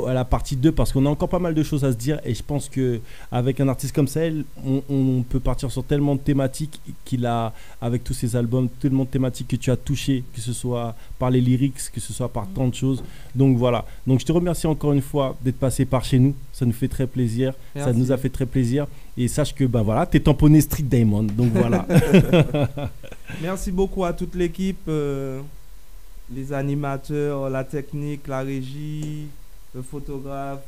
D: à la partie 2 parce qu'on a encore pas mal de choses à se dire. Et je pense qu'avec un artiste comme Sahel, on peut partir sur tellement de thématiques qu'il a, avec tous ses albums, tellement de thématiques que tu as touchées, que ce soit par les lyrics, que ce soit par tant de choses. Donc voilà. Donc je te remercie encore une fois d'être passé par chez nous. Ça nous fait très plaisir.
G: Merci.
D: Ça nous a fait très plaisir. Et sache que voilà, t'es tamponné Street Diamond. Donc voilà.
G: Merci beaucoup à toute l'équipe, les animateurs, la technique, la régie, le photographe,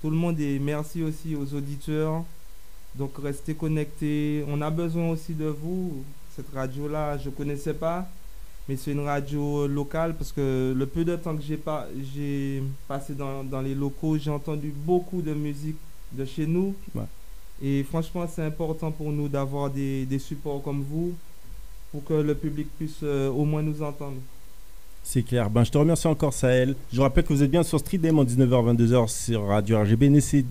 G: tout le monde. Et merci aussi aux auditeurs. Donc restez connectés. On a besoin aussi de vous. Cette radio-là, je ne connaissais pas. Mais c'est une radio locale parce que le peu de temps que j'ai passé dans les locaux, j'ai entendu beaucoup de musique de chez nous.
D: Ouais.
G: Et franchement, c'est important pour nous d'avoir des supports comme vous pour que le public puisse au moins nous entendre.
D: C'est clair. Je te remercie encore, Sahel. Je rappelle que vous êtes bien sur Street Diamond, 19h-22h sur Radio RGB.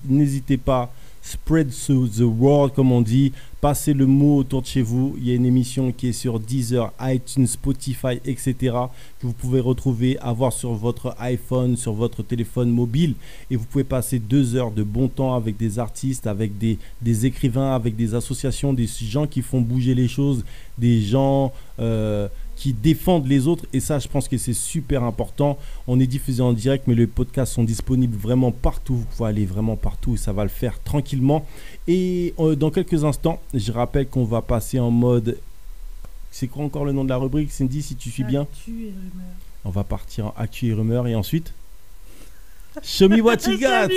D: N'hésitez pas. Spread the word, comme on dit. Passez le mot autour de chez vous. Il y a une émission qui est sur Deezer, iTunes, Spotify, etc. que vous pouvez retrouver, avoir sur votre iPhone, sur votre téléphone mobile. Et vous pouvez passer 2 heures de bon temps avec des artistes, avec des écrivains, avec des associations, des gens qui font bouger les choses, des gens qui défendent les autres. Et ça, je pense que c'est super important. On est diffusé en direct, mais les podcasts sont disponibles vraiment partout. Vous pouvez aller vraiment partout et ça va le faire tranquillement. Et dans quelques instants, je rappelle qu'on va passer en mode... C'est quoi encore le nom de la rubrique, Cindy, si tu suis bien?
E: Actu et rumeurs.
D: On va partir en actu et rumeurs et ensuite... Show me what you got.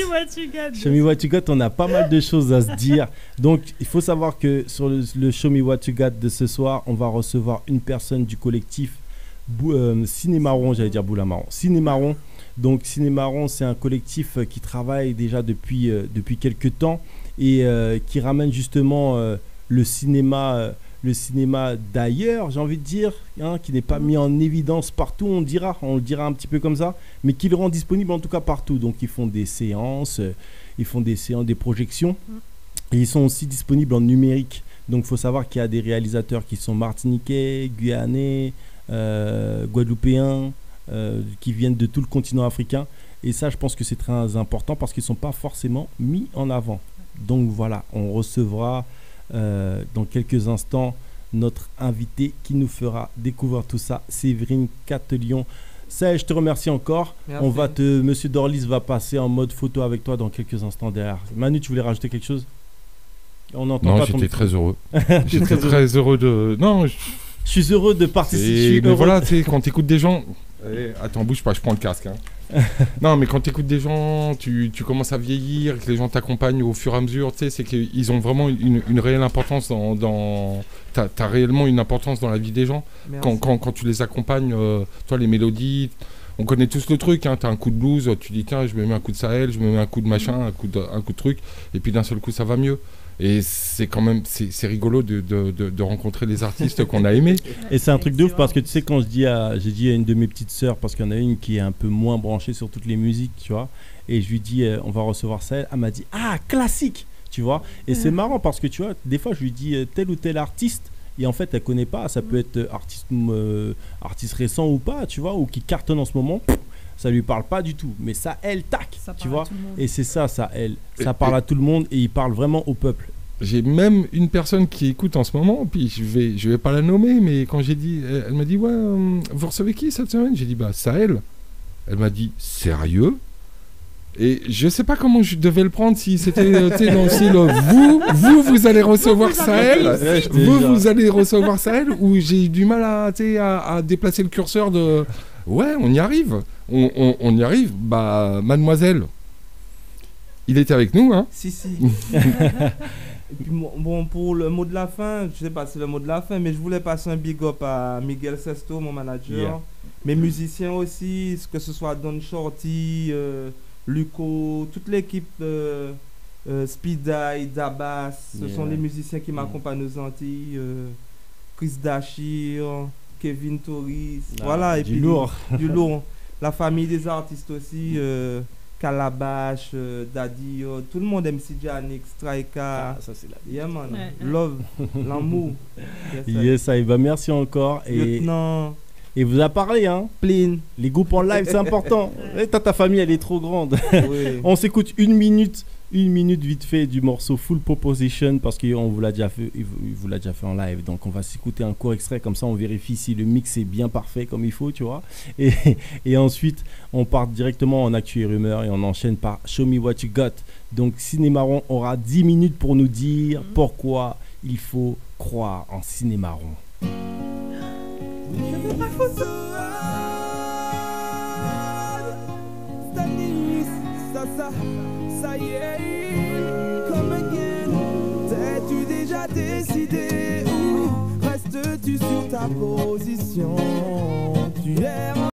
D: Show me what you got. On a pas mal de choses à se dire. Donc, il faut savoir que sur le Show me what you got de ce soir, on va recevoir une personne du collectif Cinémaron, j'allais dire Boulamaron. Cinémaron. Donc, Cinémaron, c'est un collectif qui travaille déjà depuis quelques temps et qui ramène justement le cinéma d'ailleurs, j'ai envie de dire, qui n'est pas mis en évidence partout, on le dira un petit peu comme ça, mais qui le rend disponible en tout cas partout. Donc ils font des séances, des projections, et ils sont aussi disponibles en numérique. Donc il faut savoir qu'il y a des réalisateurs qui sont martiniquais, guyanais, guadeloupéens, qui viennent de tout le continent africain. Et ça, je pense que c'est très important parce qu'ils ne sont pas forcément mis en avant. Donc voilà, on recevra... dans quelques instants notre invité qui nous fera découvrir tout ça, Séverine Catelion. Sahel, je te remercie encore.
G: Merci.
D: Monsieur Dorlis va passer en mode photo avec toi dans quelques instants derrière. Manu, tu voulais rajouter quelque chose? On entend pas.
F: J'étais très heureux. J'étais très heureux de... Non, je
D: suis heureux de participer.
F: Mais voilà, tu sais, quand tu écoutes des gens... Attends, bouge pas, je prends le casque. Non, mais quand tu écoutes des gens, tu commences à vieillir, que les gens t'accompagnent au fur et à mesure, tu sais, c'est qu'ils ont vraiment une réelle importance t'as réellement une importance dans la vie des gens. Quand tu les accompagnes, toi, les mélodies, On connaît tous le truc, hein. T'as un coup de blues, tu dis tiens, je me mets un coup de Sahel, je me mets un coup de machin, un coup de truc, et puis d'un seul coup ça va mieux. Et c'est quand même, c'est rigolo de rencontrer les artistes qu'on a aimés.
D: Et c'est un truc de ouf parce que tu sais, quand j'ai dit à une de mes petites sœurs, parce qu'il y en a une qui est un peu moins branchée sur toutes les musiques, tu vois, et je lui dis on va recevoir ça, elle m'a dit ah, classique, tu vois. Et c'est marrant parce que tu vois, des fois je lui dis tel ou tel artiste, et en fait elle connaît pas, ça peut être artiste récent ou pas, tu vois, ou qui cartonne en ce moment. Ça lui parle pas du tout, mais ça elle tac, tu vois. Et c'est ça elle, ça parle à tout le monde et il parle vraiment au peuple.
F: J'ai même une personne qui écoute en ce moment, puis je vais pas la nommer, mais quand j'ai dit, elle m'a dit ouais, vous recevez qui cette semaine? J'ai dit bah Sahel. Elle m'a dit sérieux? Et je sais pas comment je devais le prendre, si c'était dans le style vous allez recevoir Sahel, vous allez recevoir Sahel, ou j'ai eu du mal à déplacer le curseur de ouais, on y arrive. On y arrive. Bah, mademoiselle, il était avec nous, hein?
G: Si. Et puis, bon, pour le mot de la fin, je sais pas si c'est le mot de la fin, mais je voulais passer un big up à Miguel Sesto, mon manager, mes musiciens aussi, que ce soit Don Shorty, Luco, toute l'équipe, Speed Eye, Dabas, ce sont les musiciens qui m'accompagnent aux Antilles, Chris Dachir, Kevin Torres, voilà, et
D: du
G: puis
D: lourd.
G: Du lourd. La famille des artistes aussi, Calabash, Daddy, tout le monde, MC Janik, Striker,
D: ça c'est la
G: yeah, man. Love, l'amour.
D: Yes, ça, bah, merci encore. Et vous a parlé, hein?
G: Plein.
D: Les groupes en live, c'est important. Et ta famille, elle est trop grande.
G: Oui.
D: On s'écoute une minute vite fait du morceau Full Proposition parce qu'on vous l'a déjà fait, il vous l'a déjà fait en live. Donc on va s'écouter un court extrait, comme ça on vérifie si le mix est bien parfait comme il faut, tu vois. Et ensuite on part directement en actu et rumeur et on enchaîne par Show Me What You Got. Donc Cinémaron aura 10 minutes pour nous dire pourquoi il faut croire en Cinémaron.
K: Ça y est, come again. T'es-tu déjà décidé ou restes-tu sur ta position? Tu es